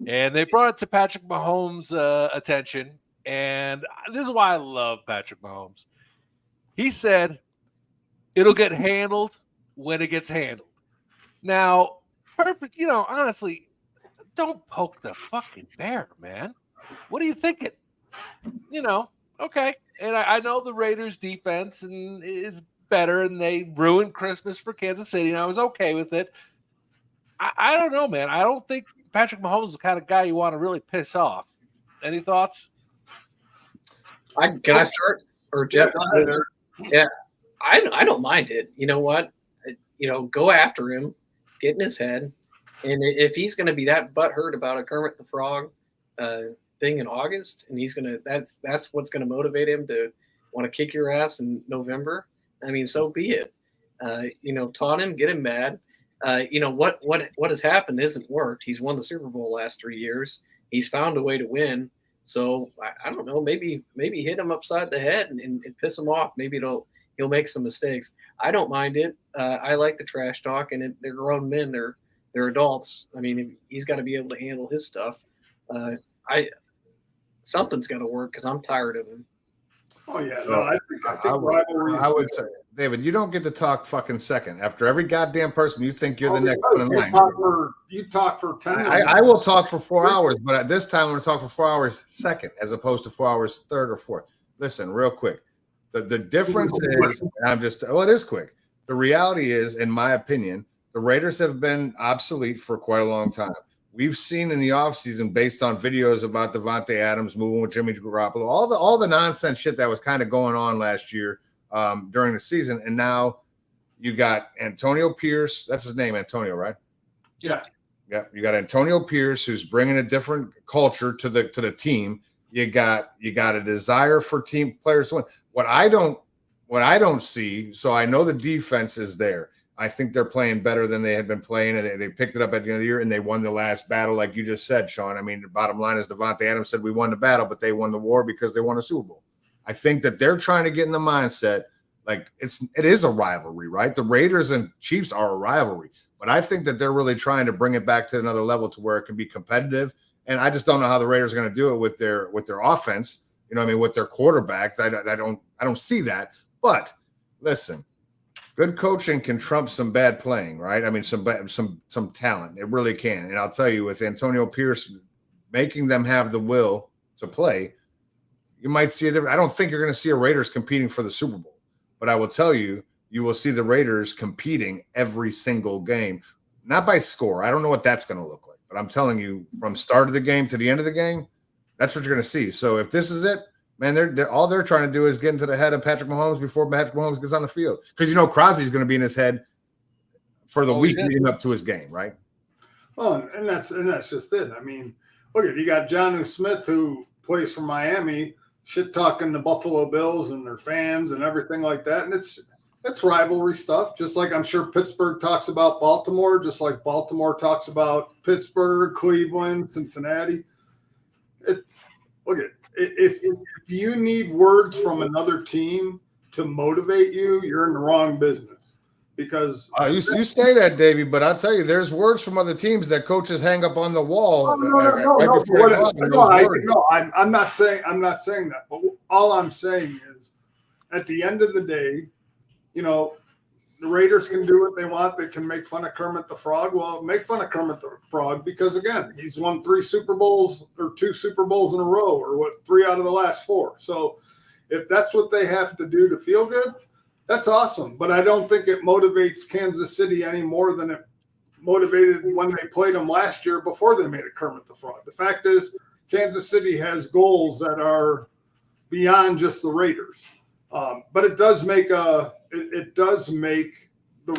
And they brought it to Patrick Mahomes' attention. And this is why I love Patrick Mahomes. He said, it'll get handled when it gets handled. Now, honestly, don't poke the fucking bear, man. What are you thinking? Okay. And I know the Raiders defense is better, and they ruined Christmas for Kansas City, and I was okay with it. I don't know, man. I don't think Patrick Mahomes is the kind of guy you want to really piss off. Any thoughts? Can I start? Or Jeff? Yeah, I don't mind it. You know what? Go after him, get in his head, and if he's going to be that butthurt about a Kermit the Frog thing in August, and he's gonna that's what's going to motivate him to want to kick your ass in November. I mean, so be it. Taunt him, get him mad. What has happened isn't worked. He's won the Super Bowl last 3 years. He's found a way to win. So I don't know. Maybe hit him upside the head and piss him off. Maybe he'll make some mistakes. I don't mind it. I like the trash talk, and they're grown men. They're adults. I mean, he's got to be able to handle his stuff. Something's got to work because I'm tired of him. Oh yeah, no, I think rivalry. I would say, David, you don't get to talk fucking second. After every goddamn person, you think you're the next one in line. You talk for 10 minutes. I will talk for 4 hours, but at this time I'm going to talk for 4 hours second, as opposed to 4 hours third or fourth. Listen, real quick. The difference is, it is quick. The reality is, in my opinion, the Raiders have been obsolete for quite a long time. We've seen in the offseason, based on videos about Devontae Adams moving with Jimmy Garoppolo, all the nonsense shit that was kind of going on last year during the season. And now you got Antonio Pierce. That's his name, Antonio, right? Yeah. Yeah. You got Antonio Pierce, who's bringing a different culture to the team. You got a desire for team players to win. What I don't see, so I know the defense is there. I think they're playing better than they had been playing, and they picked it up at the end of the year, and they won the last battle, like you just said, Sean. I mean, the bottom line is Devontae Adams said we won the battle, but they won the war because they won a Super Bowl. I think that they're trying to get in the mindset like it is a rivalry, right? The Raiders and Chiefs are a rivalry, but I think that they're really trying to bring it back to another level to where it can be competitive. And I just don't know how the Raiders are going to do it with their offense. With their quarterbacks. I don't see that. But listen. Good coaching can trump some bad playing, right? I mean, some talent. It really can. And I'll tell you, with Antonio Pierce making them have the will to play, you might see I don't think you're going to see a Raiders competing for the Super Bowl. But I will tell you, you will see the Raiders competing every single game. Not by score. I don't know what that's going to look like. But I'm telling you, from start of the game to the end of the game, that's what you're going to see. So if this is it, man, all they're trying to do is get into the head of Patrick Mahomes before Patrick Mahomes gets on the field. Because Crosby's going to be in his head for the week leading up to his game, right? Well, and that's just it. I mean, look at you got Jonnu Smith who plays for Miami, shit talking the Buffalo Bills and their fans and everything like that, and it's rivalry stuff. Just like I'm sure Pittsburgh talks about Baltimore, just like Baltimore talks about Pittsburgh, Cleveland, Cincinnati. If you need words from another team to motivate you, you're in the wrong business. Because you say that, Davey, but I'll tell you, there's words from other teams that coaches hang up on the wall. I'm not saying that. But all I'm saying is, at the end of the day, the Raiders can do what they want. They can make fun of Kermit the Frog. Well, make fun of Kermit the Frog because, again, he's won 3 Super Bowls or 2 Super Bowls in a row, or 3 out of the last 4. So if that's what they have to do to feel good, that's awesome. But I don't think it motivates Kansas City any more than it motivated when they played them last year before they made it Kermit the Frog. The fact is, Kansas City has goals that are beyond just the Raiders. But it does make the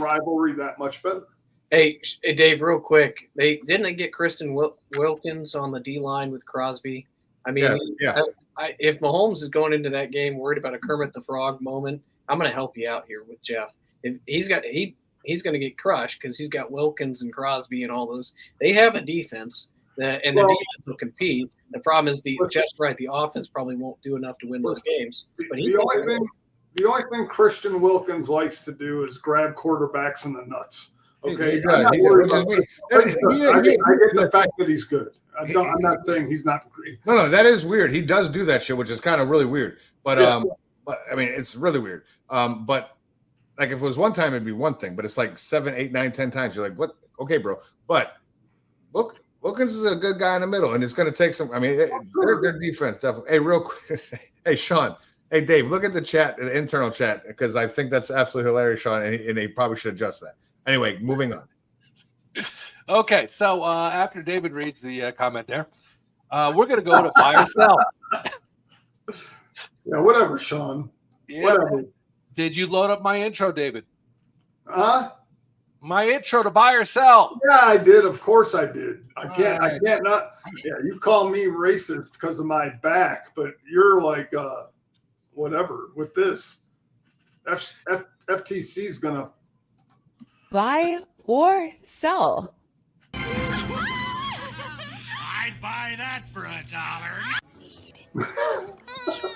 rivalry that much better. Hey, Dave, real quick, didn't they get Kristen Wilkins on the D line with Crosby? I mean, yeah. If Mahomes is going into that game worried about a Kermit the Frog moment, I'm going to help you out here with Jeff. If he's going to get crushed because he's got Wilkins and Crosby and all those. They have a defense, the defense will compete. The problem is Jeff's right. The offense probably won't do enough to win those games. But the only thing Christian Wilkins likes to do is grab quarterbacks in the nuts. Okay, I get the fact that he's good. I'm not saying he's not great. No, that is weird. He does do that shit, which is kind of really weird. But but I mean, it's really weird. But like if it was one time, it'd be one thing. But it's like 7, 8, 9, 10 times. You're like, what? Okay, bro. But Wilkins is a good guy in the middle, and it's going to take some. I mean, their defense definitely. Hey, real quick. Hey, Sean. Hey, Dave. Look at the chat, the internal chat, because I think that's absolutely hilarious, Sean, and he probably should adjust that. Anyway, moving on. Okay, so after David reads the comment there, we're going to go to buy or sell. Yeah, whatever, Sean. Yeah. Whatever. Did you load up my intro, David? Huh? My intro to buy or sell. Yeah, I did. Of course I did. I can't not. Yeah, you call me racist because of my back, but you're like whatever with this. FTC's going to buy or sell. I'd buy that for $1.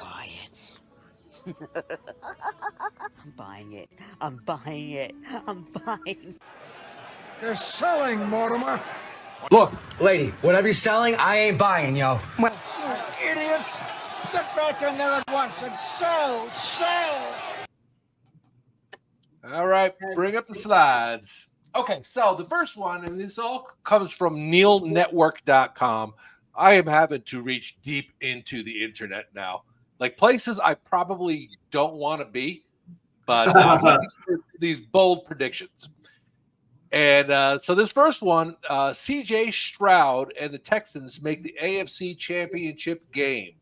Buy it. I'm buying it. I'm buying it. I'm buying. They're selling, Mortimer. Look, lady, whatever you're selling, I ain't buying, yo. Well, you idiot. Get back in there at once and sell. All right, bring up the slides. Okay, so the first one, and this all comes from neilnetwork.com. I am having to reach deep into the internet now, like places I probably don't want to be, but these bold predictions. And so this first one, CJ Stroud and the Texans make the AFC Championship game.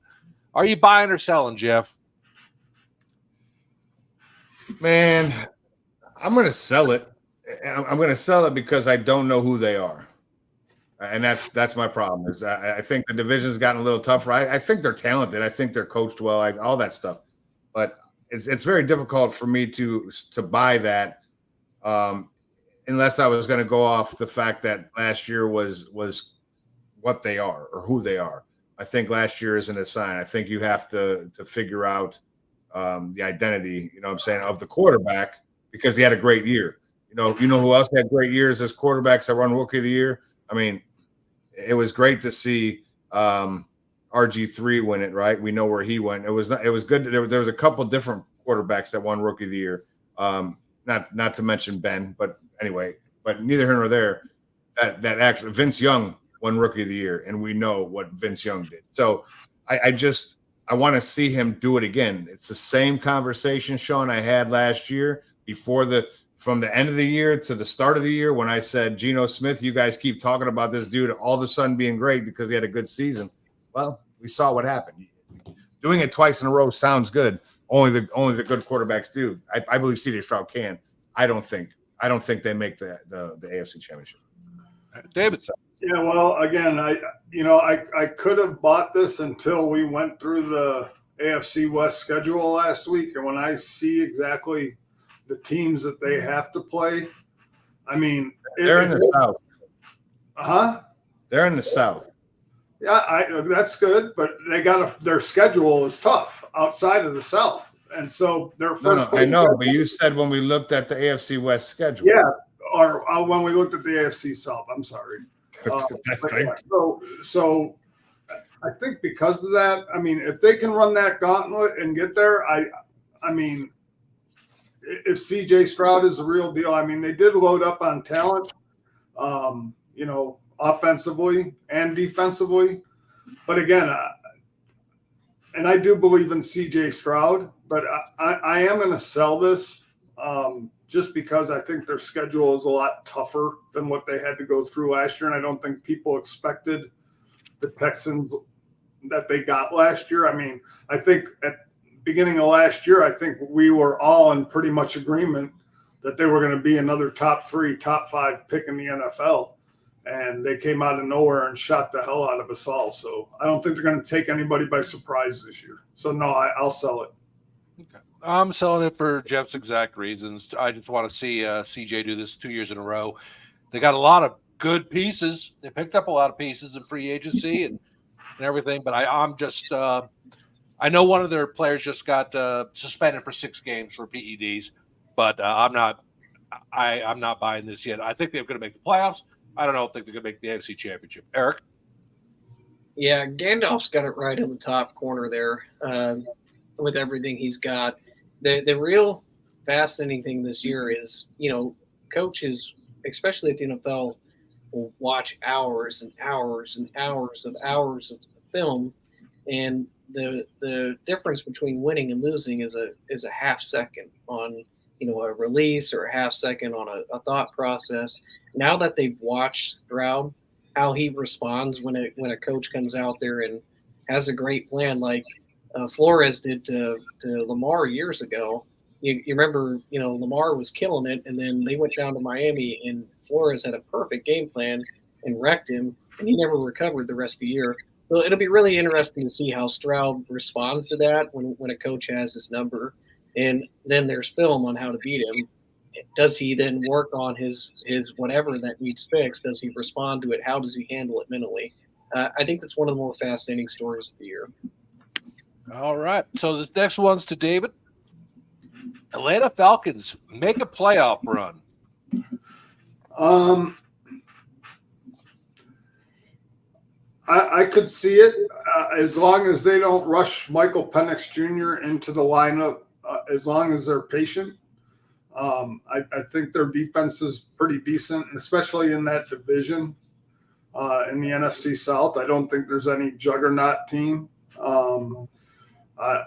Are you buying or selling, Jeff? Man, I'm going to sell it. I'm going to sell it because I don't know who they are. And that's my problem. Is I think the division's gotten a little tougher. I think they're talented. I think they're coached well. All that stuff. But it's very difficult for me to buy that unless I was going to go off the fact that last year was what they are or who they are. I think last year isn't a sign. I think you have to figure out the identity, you know what I'm saying, of the quarterback because he had a great year. You know who else had great years as quarterbacks that won Rookie of the Year? I mean, it was great to see RG3 win it, right? We know where he went. It was good. There was a couple different quarterbacks that won Rookie of the Year. Not to mention Ben, but anyway, but neither here nor there. That actually Vince Young won Rookie of the Year, and we know what Vince Young did. So I want to see him do it again. It's the same conversation, Sean, I had last year from the end of the year to the start of the year when I said, Geno Smith, you guys keep talking about this dude all of a sudden being great because he had a good season. Well, we saw what happened. Doing it twice in a row sounds good. Only the good quarterbacks do. I believe CJ Stroud can. I don't think they make the AFC Championship. David. Yeah, well, again, I could have bought this until we went through the AFC West schedule last week, and when I see exactly the teams that they have to play, I mean, They're in the South. huh? They're in the South. Yeah, that's good, but their schedule is tough outside of the South, and so their first. I know, but you said when we looked at the AFC West schedule. Yeah, or when we looked at the AFC South. I'm sorry. So I think because of that, I mean, if they can run that gauntlet and get there, I mean, if CJ Stroud is the real deal, I mean, they did load up on talent, offensively and defensively. But again, and I do believe in CJ Stroud, but I am going to sell this just because I think their schedule is a lot tougher than what they had to go through last year. And I don't think people expected the Texans that they got last year. I mean, I think at the beginning of last year, I think we were all in pretty much agreement that they were going to be another top 3, top 5 pick in the NFL. And they came out of nowhere and shot the hell out of us all. So I don't think they're going to take anybody by surprise this year. So no, I'll sell it. Okay. I'm selling it for Jeff's exact reasons. I just want to see CJ do this 2 years in a row. They got a lot of good pieces. They picked up a lot of pieces in free agency and everything. But I'm just I know one of their players just got suspended for 6 games for PEDs, but I'm not buying this yet. I think they're going to make the playoffs. I don't think they're going to make the AFC Championship. Eric? Yeah, Gandalf's got it right in the top corner there with everything he's got. The real fascinating thing this year is, coaches, especially at the NFL, will watch hours and hours and hours of film, and the difference between winning and losing is a half second on a release or a half second on a thought process. Now that they've watched Stroud, how he responds when a coach comes out there and has a great plan like Flores did to Lamar years ago. You remember, Lamar was killing it, and then they went down to Miami, and Flores had a perfect game plan and wrecked him, and he never recovered the rest of the year. So it'll be really interesting to see how Stroud responds to that when a coach has his number. And then there's film on how to beat him. Does he then work on his whatever that needs fixed? Does he respond to it? How does he handle it mentally? I think that's one of the more fascinating stories of the year. All right. So this next one's to David. Atlanta Falcons make a playoff run. I could see it as long as they don't rush Michael Penix Jr. into the lineup, as long as they're patient. I think their defense is pretty decent, especially in that division in the NFC South. I don't think there's any juggernaut team.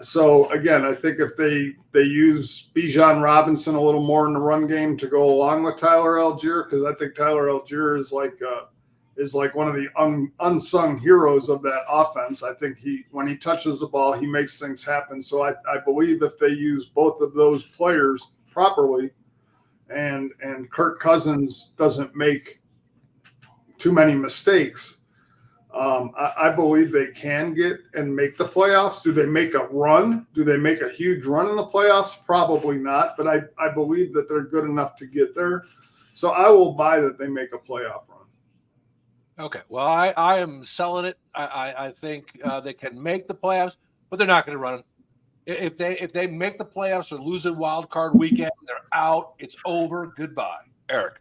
So, again, I think if they use Bijan Robinson a little more in the run game to go along with Tyler Algier, because I think Tyler Algier is like one of the unsung heroes of that offense. I think when he touches the ball, he makes things happen. So I believe if they use both of those players properly and Kirk Cousins doesn't make too many mistakes, I believe they can get and make the playoffs. Do they make a run? Do they make a huge run in the playoffs? Probably not, but I believe that they're good enough to get there. So I will buy that they make a playoff run. Okay. Well, I am selling it. I think they can make the playoffs, but they're not going to run. If they make the playoffs or lose in wild card weekend, they're out. It's over. Goodbye. Eric.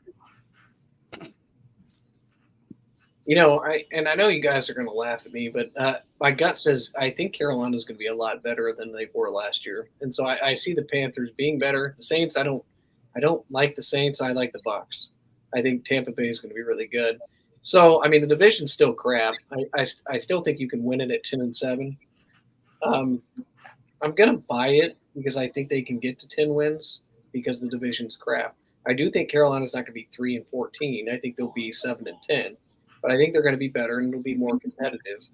I know you guys are going to laugh at me, but my gut says I think Carolina's going to be a lot better than they were last year, and so I see the Panthers being better. The Saints, I don't like the Saints. I like the Bucs. I think Tampa Bay is going to be really good. So, I mean, the division's still crap. I still think you can win it at 10-7. I'm going to buy it because I think they can get to 10 wins because the division's crap. I do think Carolina's not going to be 3-14. I think they'll be 7-10. But I think they're going to be better and it'll be more competitive.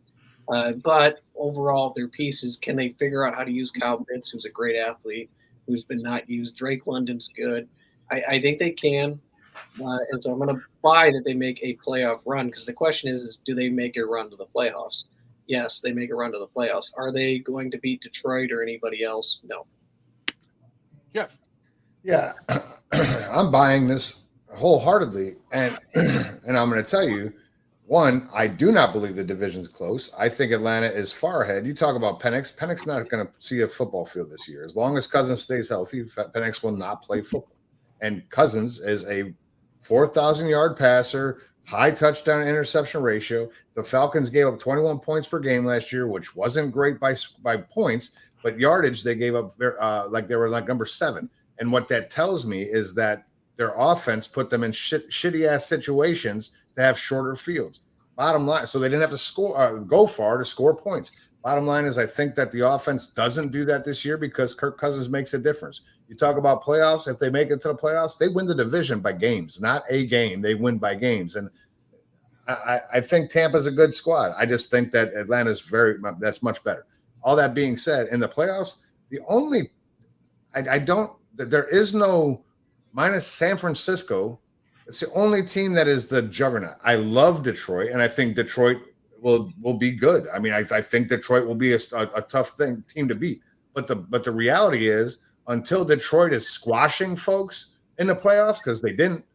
But overall, their pieces, can they figure out how to use Kyle Pitts, who's a great athlete, who's been not used? Drake London's good. I think they can. And so I'm going to buy that they make a playoff run, because the question is do they make a run to the playoffs? Yes, they make a run to the playoffs. Are they going to beat Detroit or anybody else? No. Jeff. Yeah, I'm buying this wholeheartedly, and and I'm going to tell you, one, I do not believe the division's close. I think Atlanta is far ahead. You talk about Penix. Penix not going to see a football field this year. As long as Cousins stays healthy, Penix will not play football. And Cousins is a 4,000-yard passer, high touchdown interception ratio. The Falcons gave up 21 points per game last year, which wasn't great by points, but yardage they gave up like they were like number 7. And what that tells me is that their offense put them in shitty ass situations to have shorter fields. Bottom line, so they didn't have to go far to score points. Bottom line is, I think that the offense doesn't do that this year because Kirk Cousins makes a difference. You talk about playoffs. If they make it to the playoffs, they win the division by games, not a game. They win by games. And I think Tampa's a good squad. I just think that Atlanta's that's much better. All that being said, in the playoffs, there is no, minus San Francisco. It's the only team that is the juggernaut. I love Detroit, and I think Detroit will be good. I mean, I think Detroit will be a tough team to beat. But the reality is, until Detroit is squashing folks in the playoffs, because they didn't,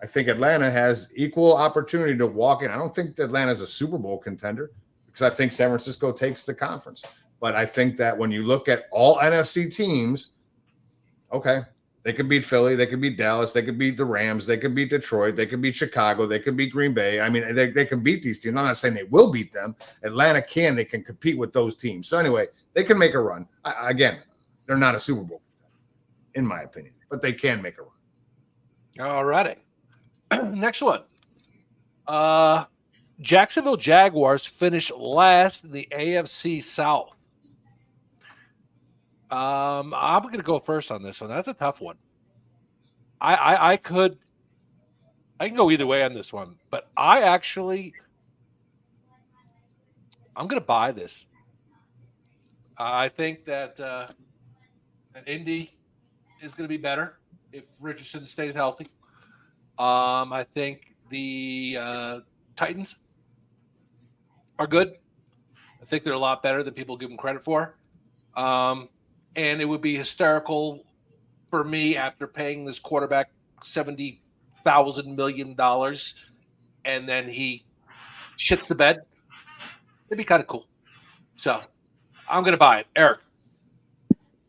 I think Atlanta has equal opportunity to walk in. I don't think Atlanta is a Super Bowl contender, because I think San Francisco takes the conference. But I think that when you look at all NFC teams, okay, they could beat Philly, they could beat Dallas, they could beat the Rams, they could beat Detroit, they could beat Chicago, they could beat Green Bay. I mean, they can beat these teams. I'm not saying they will beat them. Atlanta they can compete with those teams. So anyway, they can make a run. Again, they're not a Super Bowl, in my opinion, but they can make a run. All righty. Next one. Jacksonville Jaguars finished last in the AFC South. I'm going to go first on this one. That's a tough one. I can go either way on this one, but I'm going to buy this. I think that Indy is going to be better if Richardson stays healthy. I think the Titans are good. I think they're a lot better than people give them credit for. And it would be hysterical for me after paying this quarterback $70,000 million and then he shits the bed. It'd be kind of cool. So I'm going to buy it. Eric.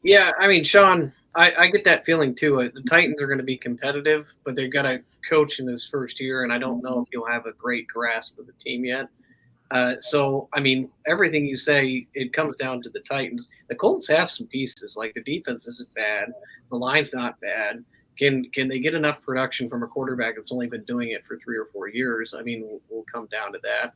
Yeah, I mean, Sean, I get that feeling too. The Titans are going to be competitive, but they've got a coach in his first year, and I don't know if he'll have a great grasp of the team yet. So, I mean, everything you say, it comes down to the Titans. The Colts have some pieces. Like, the defense isn't bad. The line's not bad. Can they get enough production from a quarterback that's only been doing it for 3 or 4 years? I mean, we'll come down to that.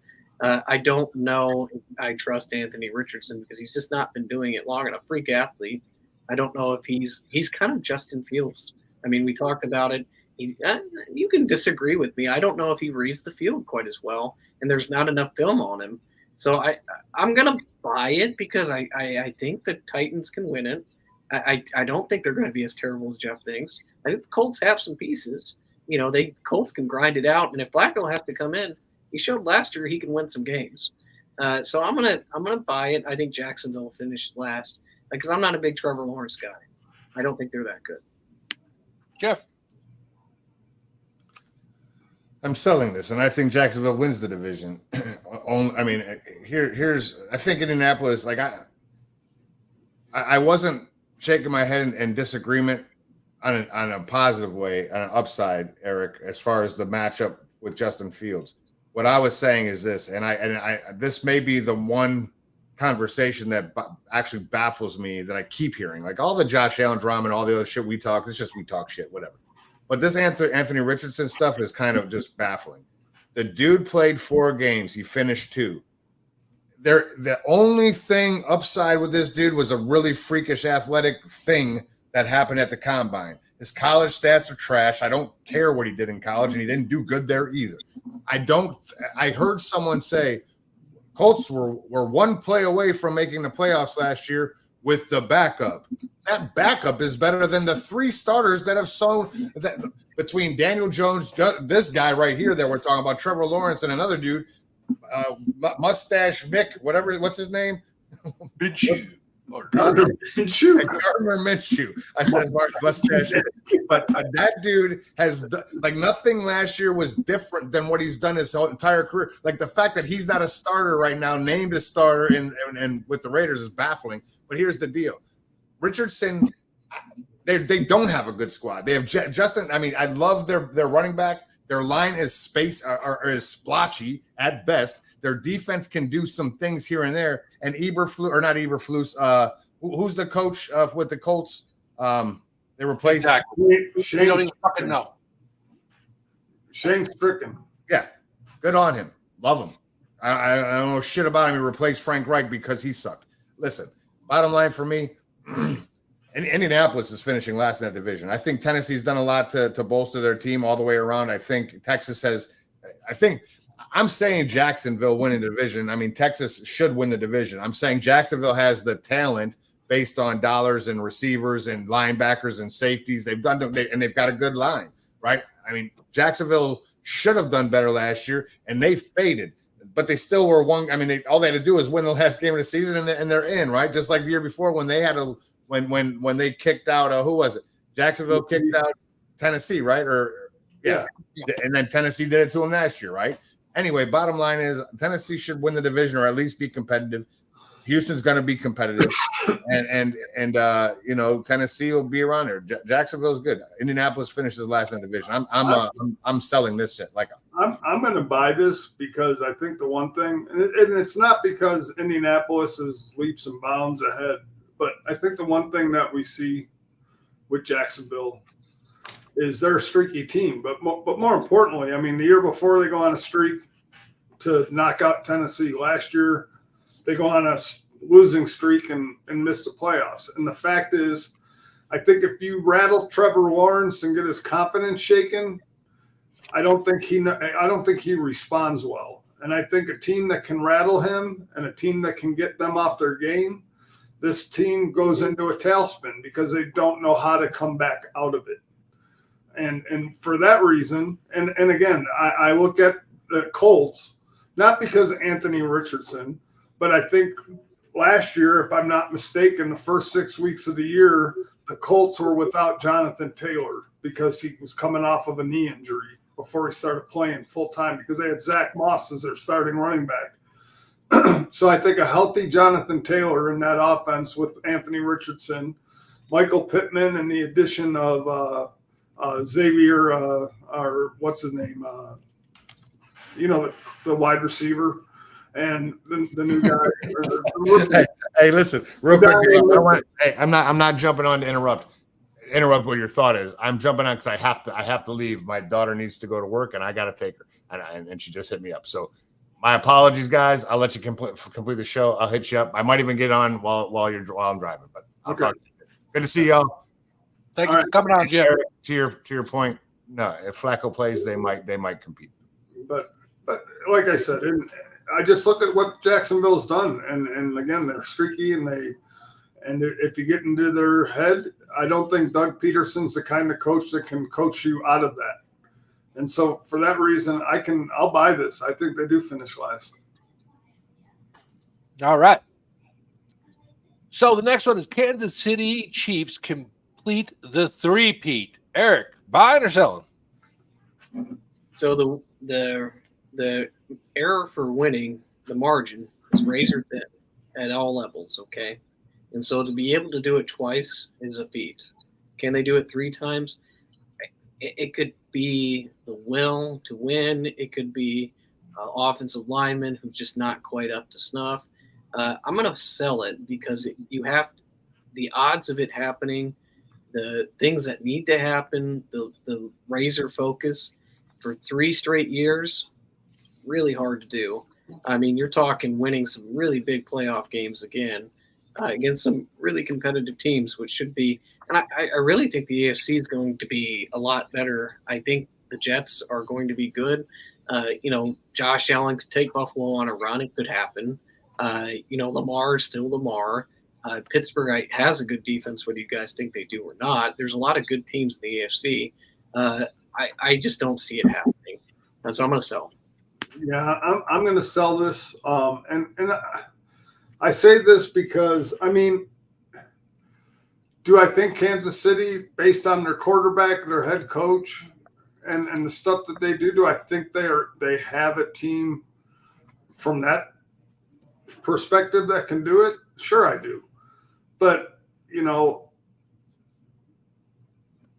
I don't know if I trust Anthony Richardson because he's just not been doing it long enough. Freak athlete. I don't know if he's kind of Justin Fields. I mean, we talked about it. You can disagree with me. I don't know if he reads the field quite as well, and there's not enough film on him. So I'm going to buy it because I think the Titans can win it. I don't think they're going to be as terrible as Jeff thinks. I think the Colts have some pieces. You know, Colts can grind it out, and if Flacco has to come in, he showed last year he can win some games. So I'm gonna buy it. I think Jacksonville will finish last because I'm not a big Trevor Lawrence guy. I don't think they're that good. Jeff. I'm selling this, and I think Jacksonville wins the division. I mean, here's I think Indianapolis. Like I wasn't shaking my head in disagreement on a positive way, on an upside, Eric, as far as the matchup with Justin Fields. What I was saying is this, and I this may be the one conversation that actually baffles me that I keep hearing. Like all the Josh Allen drama and all the other shit we talk, it's just we talk shit, whatever. But this Anthony Richardson stuff is kind of just baffling. The dude played 4 games. He finished 2. The only thing upside with this dude was a really freakish athletic thing that happened at the combine. His college stats are trash. I don't care what he did in college, and he didn't do good there either. I heard someone say Colts were one play away from making the playoffs last year with the backup. That backup is better than the 3 starters that have shown that between Daniel Jones, this guy right here that we're talking about, Trevor Lawrence, and another dude, Mustache Mick, what's his name? Minshew. Gardner Minshew. I said Mustache, but that dude has like nothing last year was different than what he's done his whole entire career. Like the fact that he's not a starter right now, named a starter, and with the Raiders is baffling. But here's the deal: Richardson, they don't have a good squad. They have Justin. I mean, I love their running back. Their line is is splotchy at best. Their defense can do some things here and there. And Eberflus, who's the coach with the Colts? They replaced. Exactly. They don't even fucking know. Shane Stricken. Yeah, good on him. Love him. I don't know shit about him. He replaced Frank Reich because he sucked. Listen, bottom line for me, Indianapolis is finishing last in that division. I think Tennessee's done a lot to bolster their team all the way around. I think Texas has – I'm saying Jacksonville winning the division. I mean, Texas should win the division. I'm saying Jacksonville has the talent based on dollars and receivers and linebackers and safeties. They've got a good line, right? I mean, Jacksonville should have done better last year, and they faded. But they still were one. I mean, all they had to do is win the last game of the season, and they're in, right? Just like the year before when they had when they kicked out who was it? Jacksonville kicked out Tennessee, right? Yeah. And then Tennessee did it to them last year, right? Anyway, bottom line is Tennessee should win the division or at least be competitive. Houston's going to be competitive, and Tennessee will be around there. Jacksonville's good. Indianapolis finishes last in the division. I'm selling this shit. Like I'm going to buy this because I think the one thing, and it's not because Indianapolis is leaps and bounds ahead, but I think the one thing that we see with Jacksonville is they're a streaky team. But more importantly, I mean, the year before they go on a streak to knock out Tennessee. Last year they go on a losing streak and miss the playoffs. And the fact is, I think if you rattle Trevor Lawrence and get his confidence shaken, I don't think he responds well. And I think a team that can rattle him and a team that can get them off their game, this team goes into a tailspin because they don't know how to come back out of it. And for that reason, and again, I look at the Colts, not because of Anthony Richardson, but I think last year, if I'm not mistaken, the first 6 weeks of the year, the Colts were without Jonathan Taylor because he was coming off of a knee injury before he started playing full time because they had Zach Moss as their starting running back. So I think a healthy Jonathan Taylor in that offense with Anthony Richardson, Michael Pittman, and the addition of Xavier, or what's his name? The wide receiver and the new guy. Hey, listen, real quick. I'm not jumping on to interrupt what your thought is. I'm jumping on because I have to leave. My daughter needs to go to work and I got to take her. And she just hit me up. So my apologies, guys. I'll let you complete the show. I'll hit you up. I might even get on while I'm driving, but I'll talk to you. Good to see y'all. Thank you for coming on, Jim. To your point, no, if Flacco plays, they might compete. But like I said, I just look at what Jacksonville's done, and again, they're streaky, and if you get into their head, I don't think Doug Peterson's the kind of coach that can coach you out of that. And so for that reason, I'll buy this. I think they do finish last. All right. So the next one is Kansas City Chiefs complete the three-peat. Eric, buying or selling? So the error for winning, the margin, is razor thin at all levels, okay? And so to be able to do it twice is a feat. Can they do it 3 times? It could be the will to win. It could be offensive linemen who's just not quite up to snuff. I'm going to sell it because you have the odds of it happening, the things that need to happen, the razor focus for 3 straight years, really hard to do. I mean, you're talking winning some really big playoff games again against some really competitive teams, which should be – and I really think the AFC is going to be a lot better. I think the Jets are going to be good. Josh Allen could take Buffalo on a run. It could happen. Lamar is still Lamar. Pittsburgh has a good defense, whether you guys think they do or not. There's a lot of good teams in the AFC. I just don't see it happening. So I'm going to sell. Yeah, I'm going to sell this. And I say this because, I mean, do I think Kansas City, based on their quarterback, their head coach, and the stuff that they do I think they have a team from that perspective that can do it? Sure, I do. But, you know,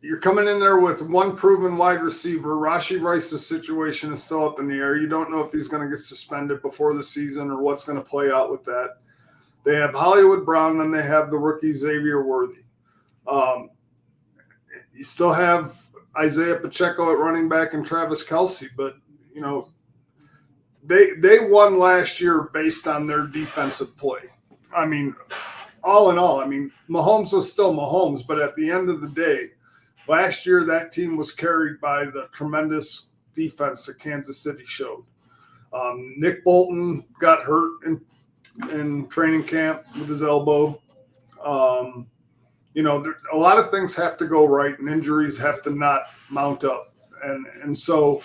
you're coming in there with one proven wide receiver. Rashee Rice's situation is still up in the air. You don't know if he's going to get suspended before the season or what's going to play out with that. They have Hollywood Brown and they have the rookie Xavier Worthy. You still have Isaiah Pacheco at running back and Travis Kelce, but, you know, they won last year based on their defensive play. I mean, all in all, I mean, Mahomes was still Mahomes, but at the end of the day, last year that team was carried by the tremendous defense that Kansas City showed. Nick Bolton got hurt in training camp with his elbow. You know, a lot of things have to go right, and injuries have to not mount up. And so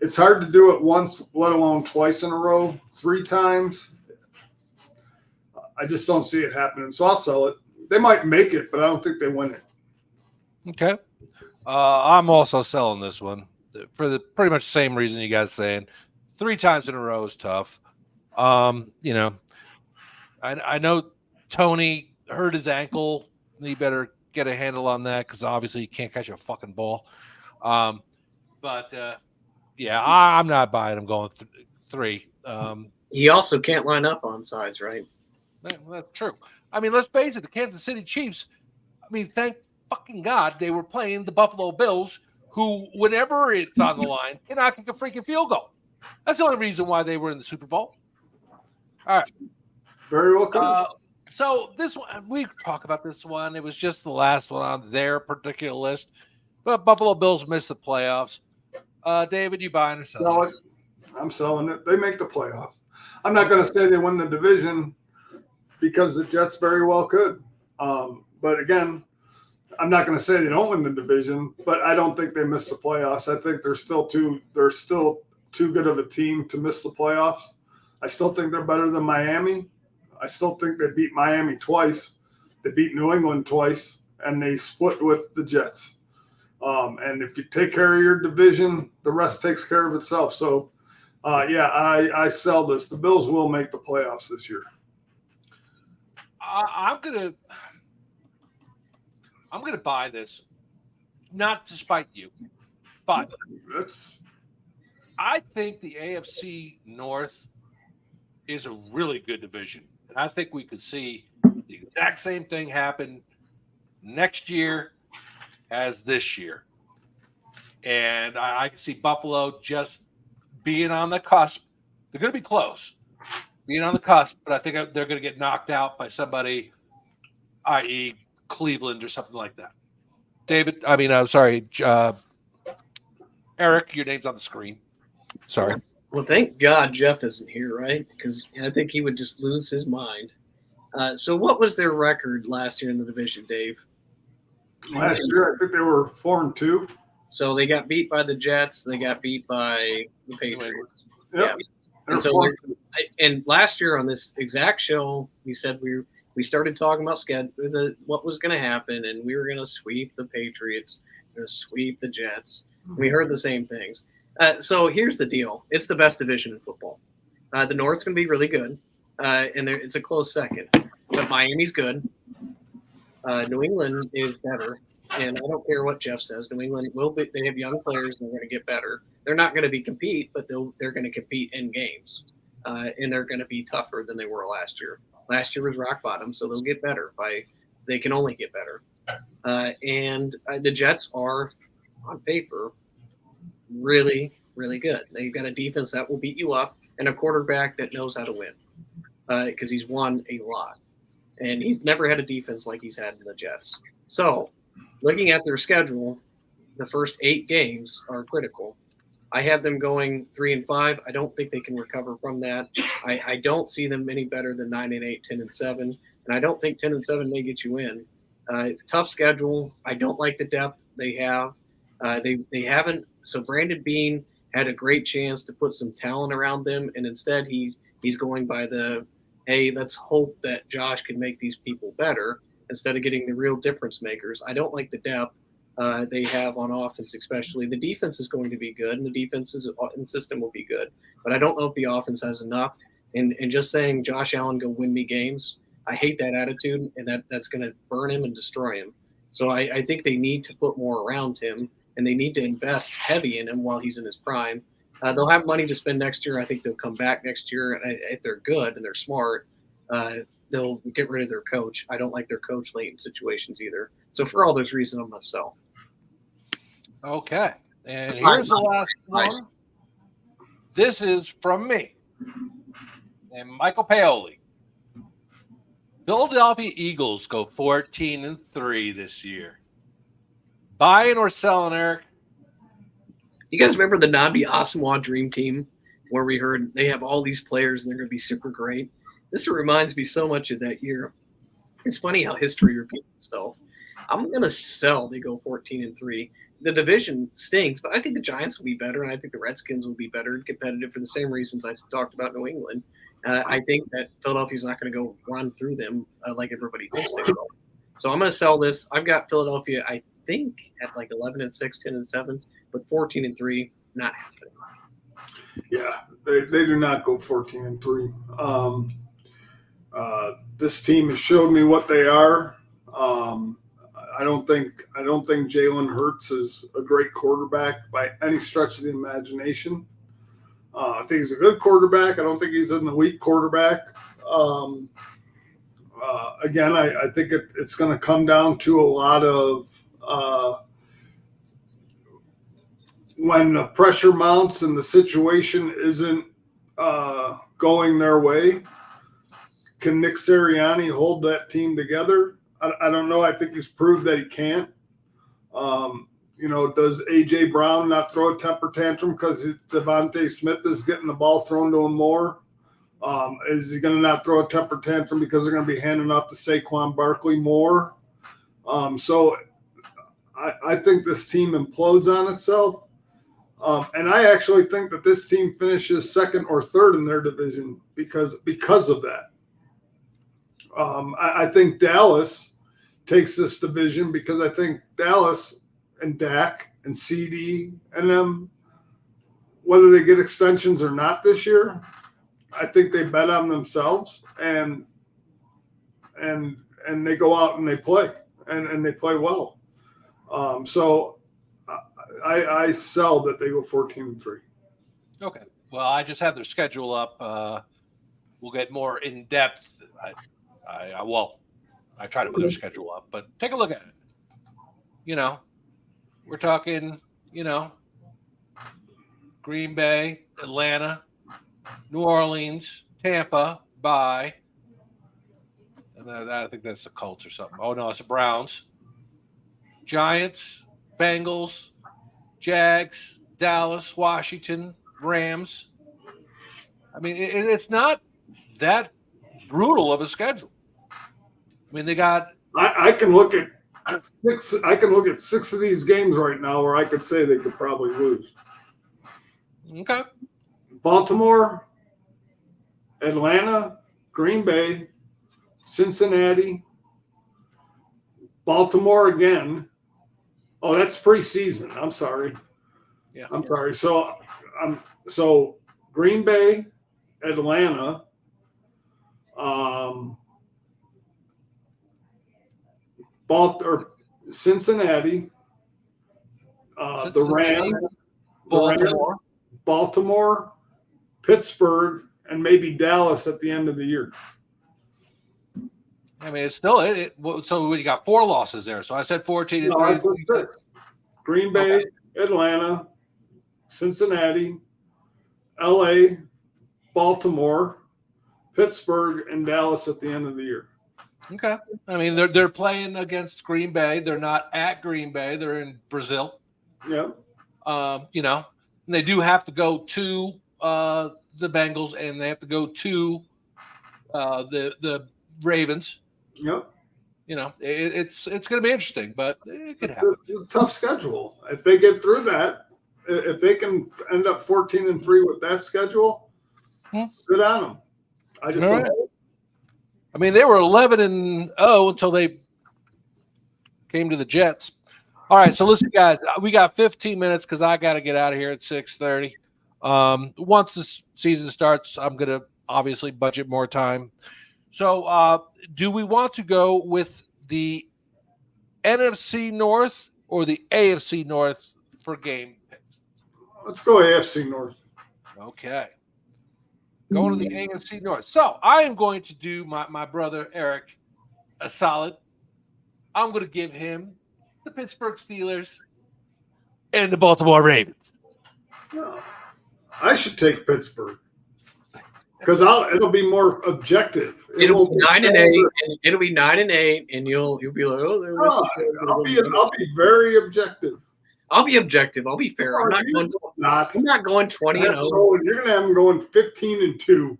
it's hard to do it once, let alone twice in a row, 3 times. I just don't see it happening. So I'll sell it. They might make it, but I don't think they win it. Okay. I'm also selling this one for the pretty much same reason you guys saying. 3 times in a row is tough. You know, I know Tony hurt his ankle. He better get a handle on that because obviously he can't catch a fucking ball. But yeah, I'm not buying him going 3. He also can't line up on sides, right? That's true. I mean, let's face it, the Kansas City Chiefs, I mean, thank fucking God they were playing the Buffalo Bills, who, whenever it's on the line, cannot kick a freaking field goal. That's the only reason why they were in the Super Bowl. All right. Very well could. So this one, we talk about this one. It was just the last one on their particular list. But Buffalo Bills missed the playoffs. David, you buying or selling? Sell it. I'm selling it. They make the playoffs. I'm not going to say they win the division because the Jets very well could. But again, I'm not going to say they don't win the division, but I don't think they miss the playoffs. I think they're still too good of a team to miss the playoffs. I still think they're better than Miami. I still think they beat Miami twice. They beat New England twice, and they split with the Jets. And if you take care of your division, the rest takes care of itself. So, yeah, I sell this. The Bills will make the playoffs this year. I'm gonna buy this, not to spite you, but I think the AFC North is a really good division. And I think we could see the exact same thing happen next year as this year. And I can see Buffalo just being on the cusp. They're going to be close, being on the cusp, but I think they're going to get knocked out by somebody, i.e. Cleveland or something like that. David, Eric, your name's on the screen. Sorry. Well, thank God Jeff isn't here, right? Because I think he would just lose his mind. So what was their record last year in the division, Dave? Last year, I think they were 4-2. So they got beat by the Jets. They got beat by the Patriots. Yep. Yeah. And last year on this exact show, we said we started talking about what was going to happen, and we were going to sweep the Patriots, going to sweep the Jets. We heard the same things. So here's the deal. It's the best division in football. The North's going to be really good, and it's a close second. But Miami's good. New England is better, and I don't care what Jeff says. New England will be. They have young players, and they're going to get better. They're not going to compete, but they're going to compete in games, and they're going to be tougher than they were last year. Last year was rock bottom, so they'll get better. They can only get better. And the Jets are, on paper, really, really good. They've got a defense that will beat you up and a quarterback that knows how to win because he's won a lot. And he's never had a defense like he's had in the Jets. So looking at their schedule, the first 8 games are critical. I have them going 3-5. I don't think they can recover from that. I don't see them any better than 9-8, 10-7. and I don't think 10-7 may get you in. Tough schedule. I don't like the depth they have. They haven't. So Brandon Bean had a great chance to put some talent around them, and instead he's going by the, hey, let's hope that Josh can make these people better instead of getting the real difference makers. I don't like the depth they have on offense, especially. The defense is going to be good, and the defense and system will be good, but I don't know if the offense has enough. And just saying Josh Allen go win me games, I hate that attitude, and that's going to burn him and destroy him. So I think they need to put more around him, and they need to invest heavy in him while he's in his prime. They'll have money to spend next year. I think they'll come back next year, and if they're good and they're smart, they'll get rid of their coach. I don't like their coach late in situations either. So for all those reasons, I'm going to sell. Okay. And here's the last one. This is from me and Michael Paoli. Philadelphia Eagles go 14-3 this year. Buying or selling, Eric? You guys remember the Nabi Asamoah Dream Team where we heard they have all these players and they're going to be super great? This reminds me so much of that year. It's funny how history repeats itself. I'm going to sell. They go 14-3. The division stinks, but I think the Giants will be better, and I think the Redskins will be better and competitive for the same reasons I talked about New England. I think that Philadelphia's not going to go run through them like everybody thinks they will. So I'm going to sell this. I've got Philadelphia, I think, at like 11-6, 10-7, but 14-3, not happening. Yeah, they do not go 14-3. This team has showed me what they are. I don't think Jalen Hurts is a great quarterback by any stretch of the imagination. I think he's a good quarterback. I don't think he's an elite quarterback. Again, I think it's going to come down to a lot of when the pressure mounts and the situation isn't going their way. Can Nick Sirianni hold that team together? I don't know. I think he's proved that he can't. Does A.J. Brown not throw a temper tantrum because Devontae Smith is getting the ball thrown to him more? Is he going to not throw a temper tantrum because they're going to be handing off to Saquon Barkley more? So I think this team implodes on itself. And I actually think that this team finishes second or third in their division because of that. I think Dallas takes this division because I think Dallas and Dak and CD and them, whether they get extensions or not this year, I think they bet on themselves and they go out and they play and they play well. So I sell that they go 14-3. Okay. Well, I just have their schedule up. We'll get more in depth. I try to put their schedule up, but take a look at it. We're talking, Green Bay, Atlanta, New Orleans, Tampa, bye. And I think that's the Colts or something. Oh, no, it's the Browns. Giants, Bengals, Jags, Dallas, Washington, Rams. I mean, it's not that brutal of a schedule. I mean, they got. I can look at 6. I can look at 6 of these games right now where I could say they could probably lose. Okay. Baltimore, Atlanta, Green Bay, Cincinnati, Baltimore again. Oh, that's preseason. I'm sorry. Yeah. I'm sorry. So Green Bay, Atlanta, Cincinnati, the Rams, Baltimore, Pittsburgh, and maybe Dallas at the end of the year. I mean, it's still so you got 4 losses there. So I said 14-3. Green Bay, okay. Atlanta, Cincinnati, LA, Baltimore, Pittsburgh, and Dallas at the end of the year. Okay. I mean, they're playing against Green Bay. They're not at Green Bay. They're in Brazil. Yeah. And they do have to go to the Bengals, and they have to go to the Ravens. Yep. You know, it's going to be interesting, but it could happen. It's a tough schedule. If they get through that, if they can end up 14-3 with that schedule, good on them. I just All right. I mean, they were 11-0 until they came to the Jets. All right, so listen, guys, we got 15 minutes because I got to get out of here at 6:30. Once the season starts, I'm going to obviously budget more time. So do we want to go with the NFC North or the AFC North for game picks? Let's go AFC North. Okay. Going to the AFC North. So I am going to do my brother Eric a solid. I'm going to give him the Pittsburgh Steelers and the Baltimore Ravens. No, I should take Pittsburgh because it'll be more objective. It'll be 9-8, and it'll be 9-8, and you'll be like, oh, I'll be very objective. I'll be objective. I'll be fair. I'm not going 20-0. You're gonna have them going 15-2.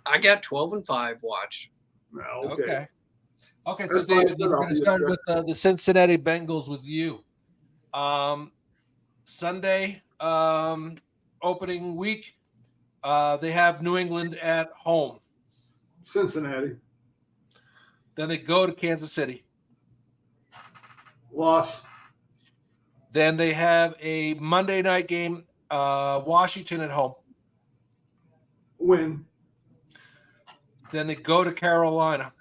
I got 12-5. Watch. Okay. Okay, so David, we're going to start with the Cincinnati Bengals with you. Sunday opening week, they have New England at home. Cincinnati. Then they go to Kansas City. Loss. Then they have a Monday night game, Washington at home. Win. Then they go to Carolina.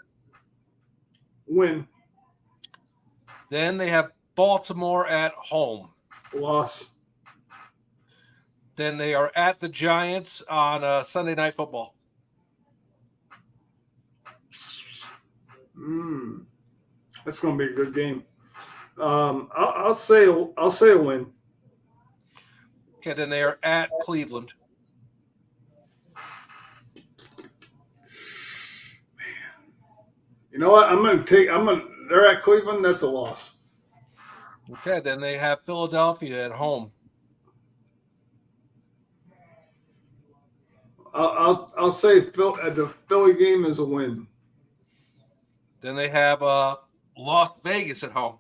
Win. Then they have Baltimore at home. Loss. Then they are at the Giants on Sunday Night Football. That's going to be a good game. I'll say a win. Okay, then they are at Cleveland. You know what? They're at Cleveland. That's a loss. Okay, then they have Philadelphia at home. I'll say the Philly game is a win. Then they have Las Vegas at home.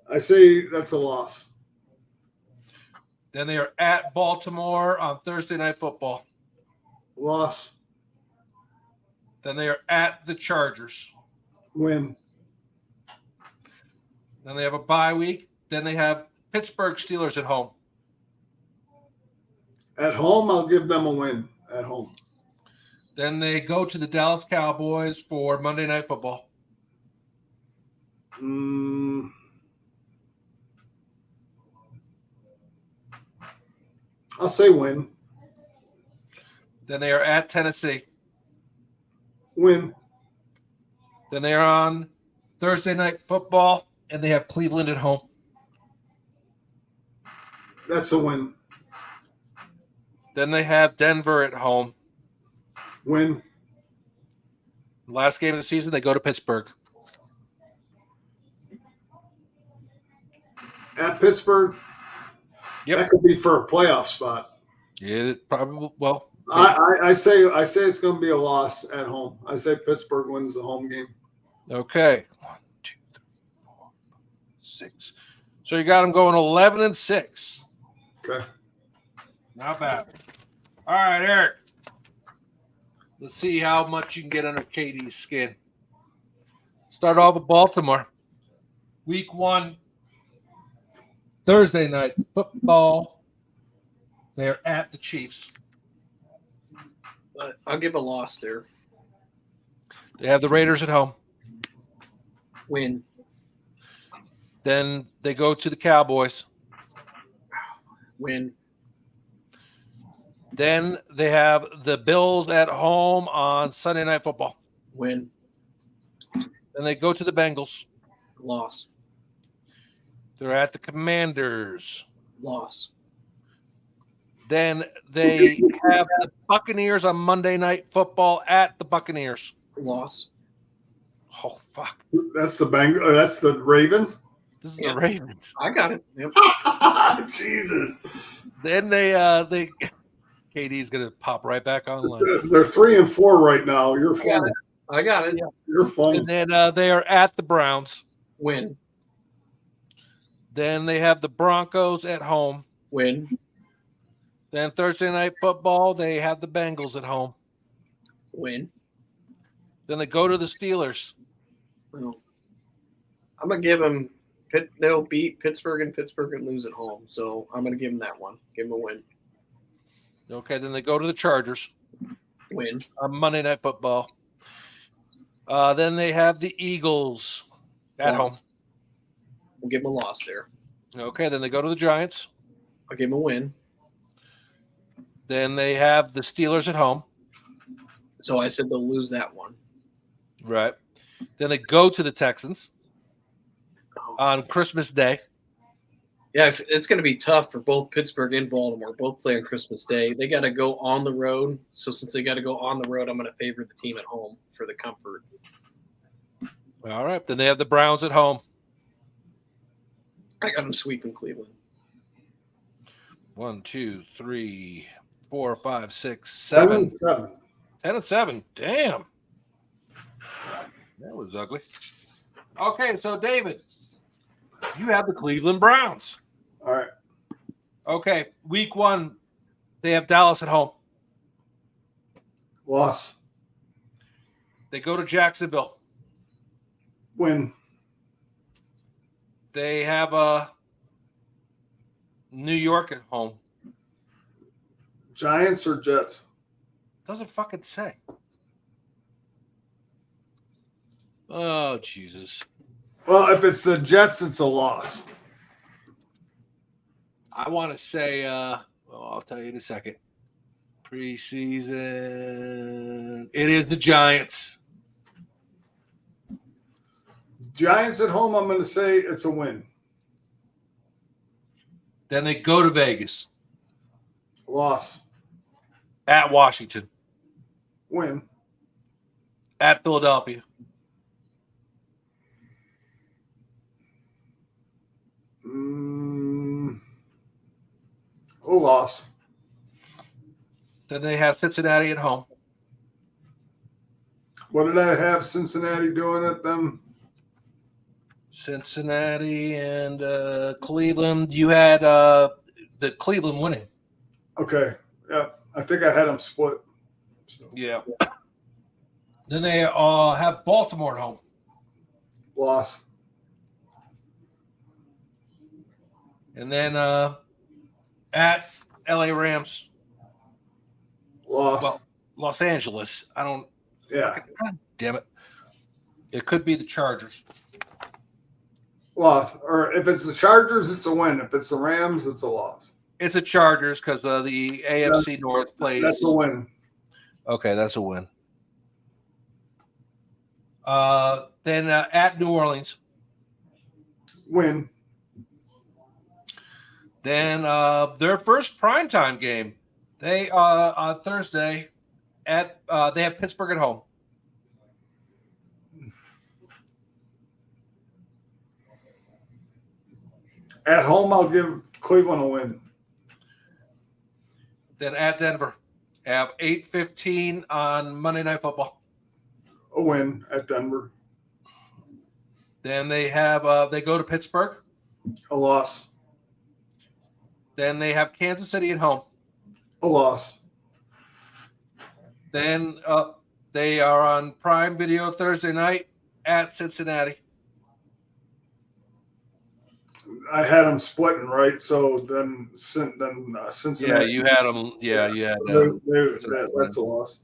I say that's a loss. Then they are at Baltimore on Thursday Night Football. Loss. Then they are at the Chargers. Win. Then they have a bye week. Then they have Pittsburgh Steelers at home. At home, I'll give them a win. At home. Then they go to the Dallas Cowboys for Monday Night Football. I'll say win. Then they are at Tennessee. Win. Then they are on Thursday Night Football, and they have Cleveland at home. That's a win. Then they have Denver at home. Win. Last game of the season, they go to Pittsburgh. At Pittsburgh. Yep. That could be for a playoff spot. It probably will. I say it's going to be a loss at home. I say Pittsburgh wins the home game. Okay. 1, 2, 3, 4, 5, 6. So you got them going 11-6. Okay. Not bad. All right, Eric. Let's see how much you can get under KD's skin. Start off with Baltimore. Week 1, Thursday Night Football. They're at the Chiefs. I'll give a loss there. They have the Raiders at home. Win. Then they go to the Cowboys. Win. Then they have the Bills at home on Sunday Night Football. Win. Then they go to the Bengals. Loss. They're at the Commanders. Loss. Then they have the Buccaneers on Monday Night Football at the Buccaneers. Loss. Oh, fuck. That's the Ravens? This is the Ravens. I got it. Yep. Jesus. Then they KD's going to pop right back online. They're 3-4 right now. You're fine. I got it. You're funny. And then they are at the Browns. Win. Then they have the Broncos at home. Win. Then Thursday night football, they have the Bengals at home. Win. Then they go to the Steelers. Well, I'm gonna give them. They'll beat Pittsburgh and lose at home. So I'm gonna give them that one. Give them a win. Okay, then they go to the Chargers. Win. On Monday Night Football. Then they have the Eagles at home. We'll give them a loss there. Okay, then they go to the Giants. I'll give them a win. Then they have the Steelers at home. So I said they'll lose that one. Right. Then they go to the Texans on Christmas Day. Yeah, it's going to be tough for both Pittsburgh and Baltimore. Both play on Christmas Day. They got to go on the road. So since they got to go on the road, I'm going to favor the team at home for the comfort. All right. Then they have the Browns at home. I got them sweeping Cleveland. 1, 2, 3, 4, 5, 6, 7. 10-7. Damn. That was ugly. Okay, so David, you have the Cleveland Browns. All right. Okay, week 1, they have Dallas at home. Loss. They go to Jacksonville. Win. They have New York at home. Giants or Jets? Doesn't fucking say. Oh, Jesus. Well, if it's the Jets, it's a loss. I want to say, I'll tell you in a second. Preseason. It is the Giants. Giants at home, I'm going to say it's a win. Then they go to Vegas. Loss. At Washington. Win. At Philadelphia. Loss. Then they have Cincinnati at home. What did I have Cincinnati doing at them? Cincinnati and Cleveland. You had the Cleveland winning. Okay. Yeah. I think I had them split. So. Yeah. Then they have Baltimore at home. Loss. And then at LA Rams. Loss. Well, Los Angeles. I don't. Yeah. God damn it. It could be the Chargers. Loss. Or if it's the Chargers, it's a win. If it's the Rams, it's a loss. It's the Chargers because the AFC North plays. That's a win. Okay, that's a win. Then at New Orleans. Win. Then their first primetime game, they on Thursday at they have Pittsburgh at home. At home, I'll give Cleveland a win. Then at Denver, have 8:15 on Monday Night Football. A win at Denver. Then they have they go to Pittsburgh. A loss. Then they have Kansas City at home. A loss. Then they are on Prime Video Thursday night at Cincinnati. I had them splitting, right? So then Cincinnati. Yeah, you had them. Yeah, you had. That's a loss.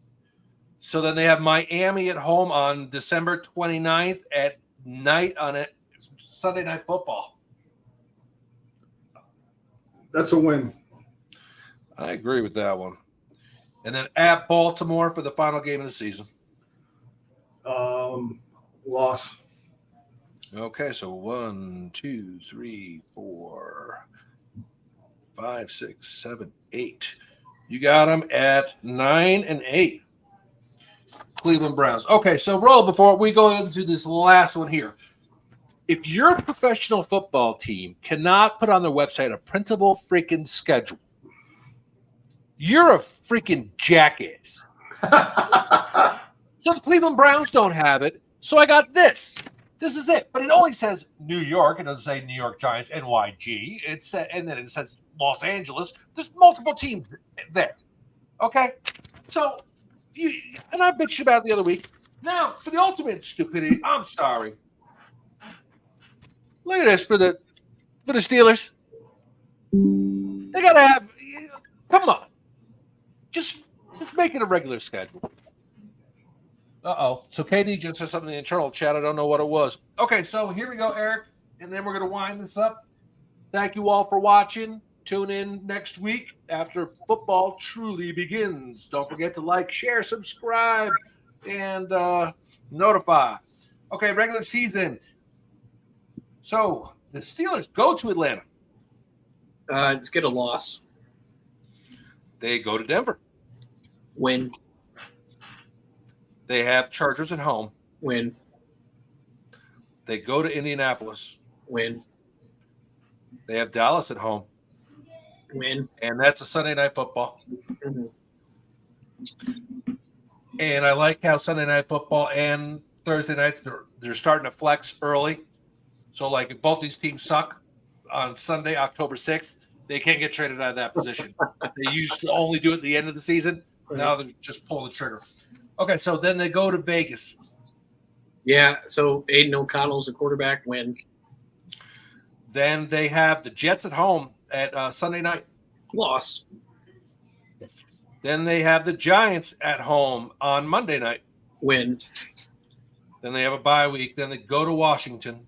So then they have Miami at home on December 29th at night on it Sunday Night Football. That's a win. I agree with that one. And then at Baltimore for the final game of the season. Loss. Okay, so 1, 2, 3, 4, 5, 6, 7, 8. You got them at 9 and 8. Cleveland Browns. Okay, so Roll, before we go into this last one here, if your professional football team cannot put on their website a printable freaking schedule, you're a freaking jackass. So So the Cleveland Browns don't have it. So I got this. This is it. But it only says New York. It doesn't say New York Giants, NYG. And then it says Los Angeles. There's multiple teams there. Okay? So, and I bitched about it the other week. Now, for the ultimate stupidity, I'm sorry. Look at this for the Steelers. They got to have, come on. Just make it a regular schedule. Uh-oh. So KD just said something in the internal chat. I don't know what it was. Okay, so here we go, Eric. And then we're going to wind this up. Thank you all for watching. Tune in next week after football truly begins. Don't forget to like, share, subscribe, and notify. Okay, regular season. So the Steelers go to Atlanta. Let's get a loss. They go to Denver. Win. They have Chargers at home. Win. They go to Indianapolis. Win. They have Dallas at home. Win. And that's a Sunday Night Football. Mm-hmm. And I like how Sunday Night Football and Thursday nights, they're starting to flex early. So, like, if both these teams suck on Sunday, October 6th, they can't get traded out of that position. They used to only do it at the end of the season. Now they're just pulling the trigger. Okay, so then they go to Vegas. Yeah, so Aiden O'Connell's a quarterback. Win. Then they have the Jets at home at Sunday night. Loss. Then they have the Giants at home on Monday night. Win. Then they have a bye week. Then they go to Washington.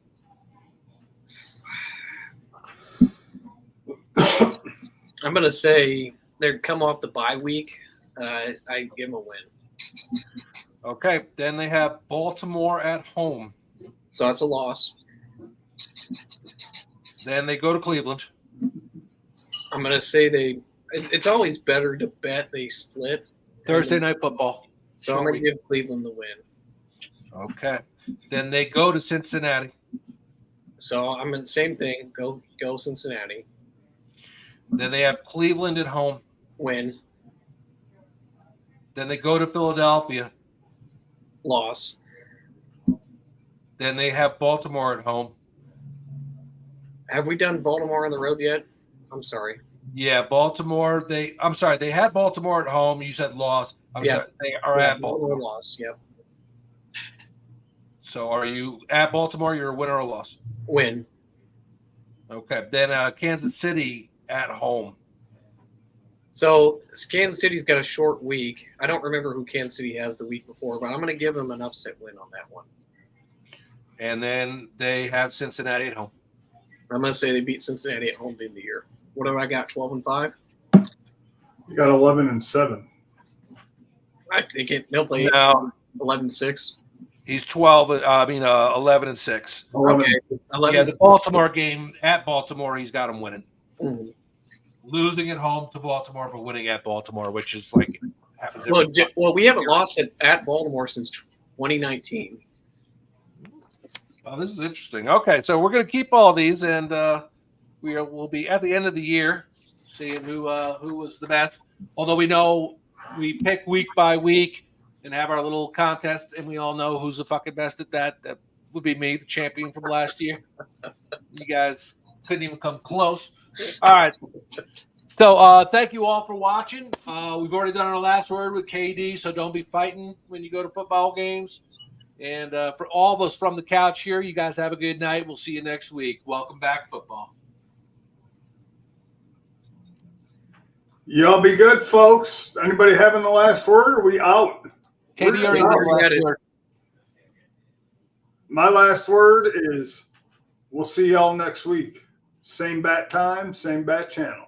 I'm going to say they come off the bye week. I give them a win. Okay, then they have Baltimore at home. So that's a loss. Then they go to Cleveland. I'm going to say it's always better to bet they split. Thursday Night Football. So I'm going to give Cleveland the win. Okay. Then they go to Cincinnati. So I'm in the same thing. Go Cincinnati. Then they have Cleveland at home. Win. Then they go to Philadelphia. Loss. Then they have Baltimore at home. Have we done Baltimore on the road yet? I'm sorry. Yeah, Baltimore. They had Baltimore at home. You said loss. Sorry. They are at Baltimore. Loss. Yep. So are you at Baltimore? You're a winner or loss? Win. Okay. Then Kansas City at home. So Kansas City's got a short week. I don't remember who Kansas City has the week before, but I'm going to give them an upset win on that one. And then they have Cincinnati at home. I'm going to say they beat Cincinnati at home in the year. What have I got? 12-5. You got 11-7. I think they'll play 11-6. He's 11-6. Okay. 11. Yeah, the Baltimore game at Baltimore, he's got him winning. Mm-hmm. Losing at home to Baltimore, but winning at Baltimore, which is like happens every well, we haven't lost at Baltimore since 2019. Oh, this is interesting. Okay, so we're going to keep all these, and we'll be at the end of the year seeing who was the best. Although we know we pick week by week and have our little contest, and we all know who's the fucking best at that. That would be me, the champion from last year. You guys couldn't even come close. All right. So thank you all for watching. We've already done our last word with KD, so don't be fighting when you go to football games. And for all of us from the couch here, you guys have a good night. We'll see you next week. Welcome back, football. Y'all be good, folks. Anybody having the last word? Or we out? KD already had the last word. My last word is we'll see y'all next week. Same bat time, same bat channel.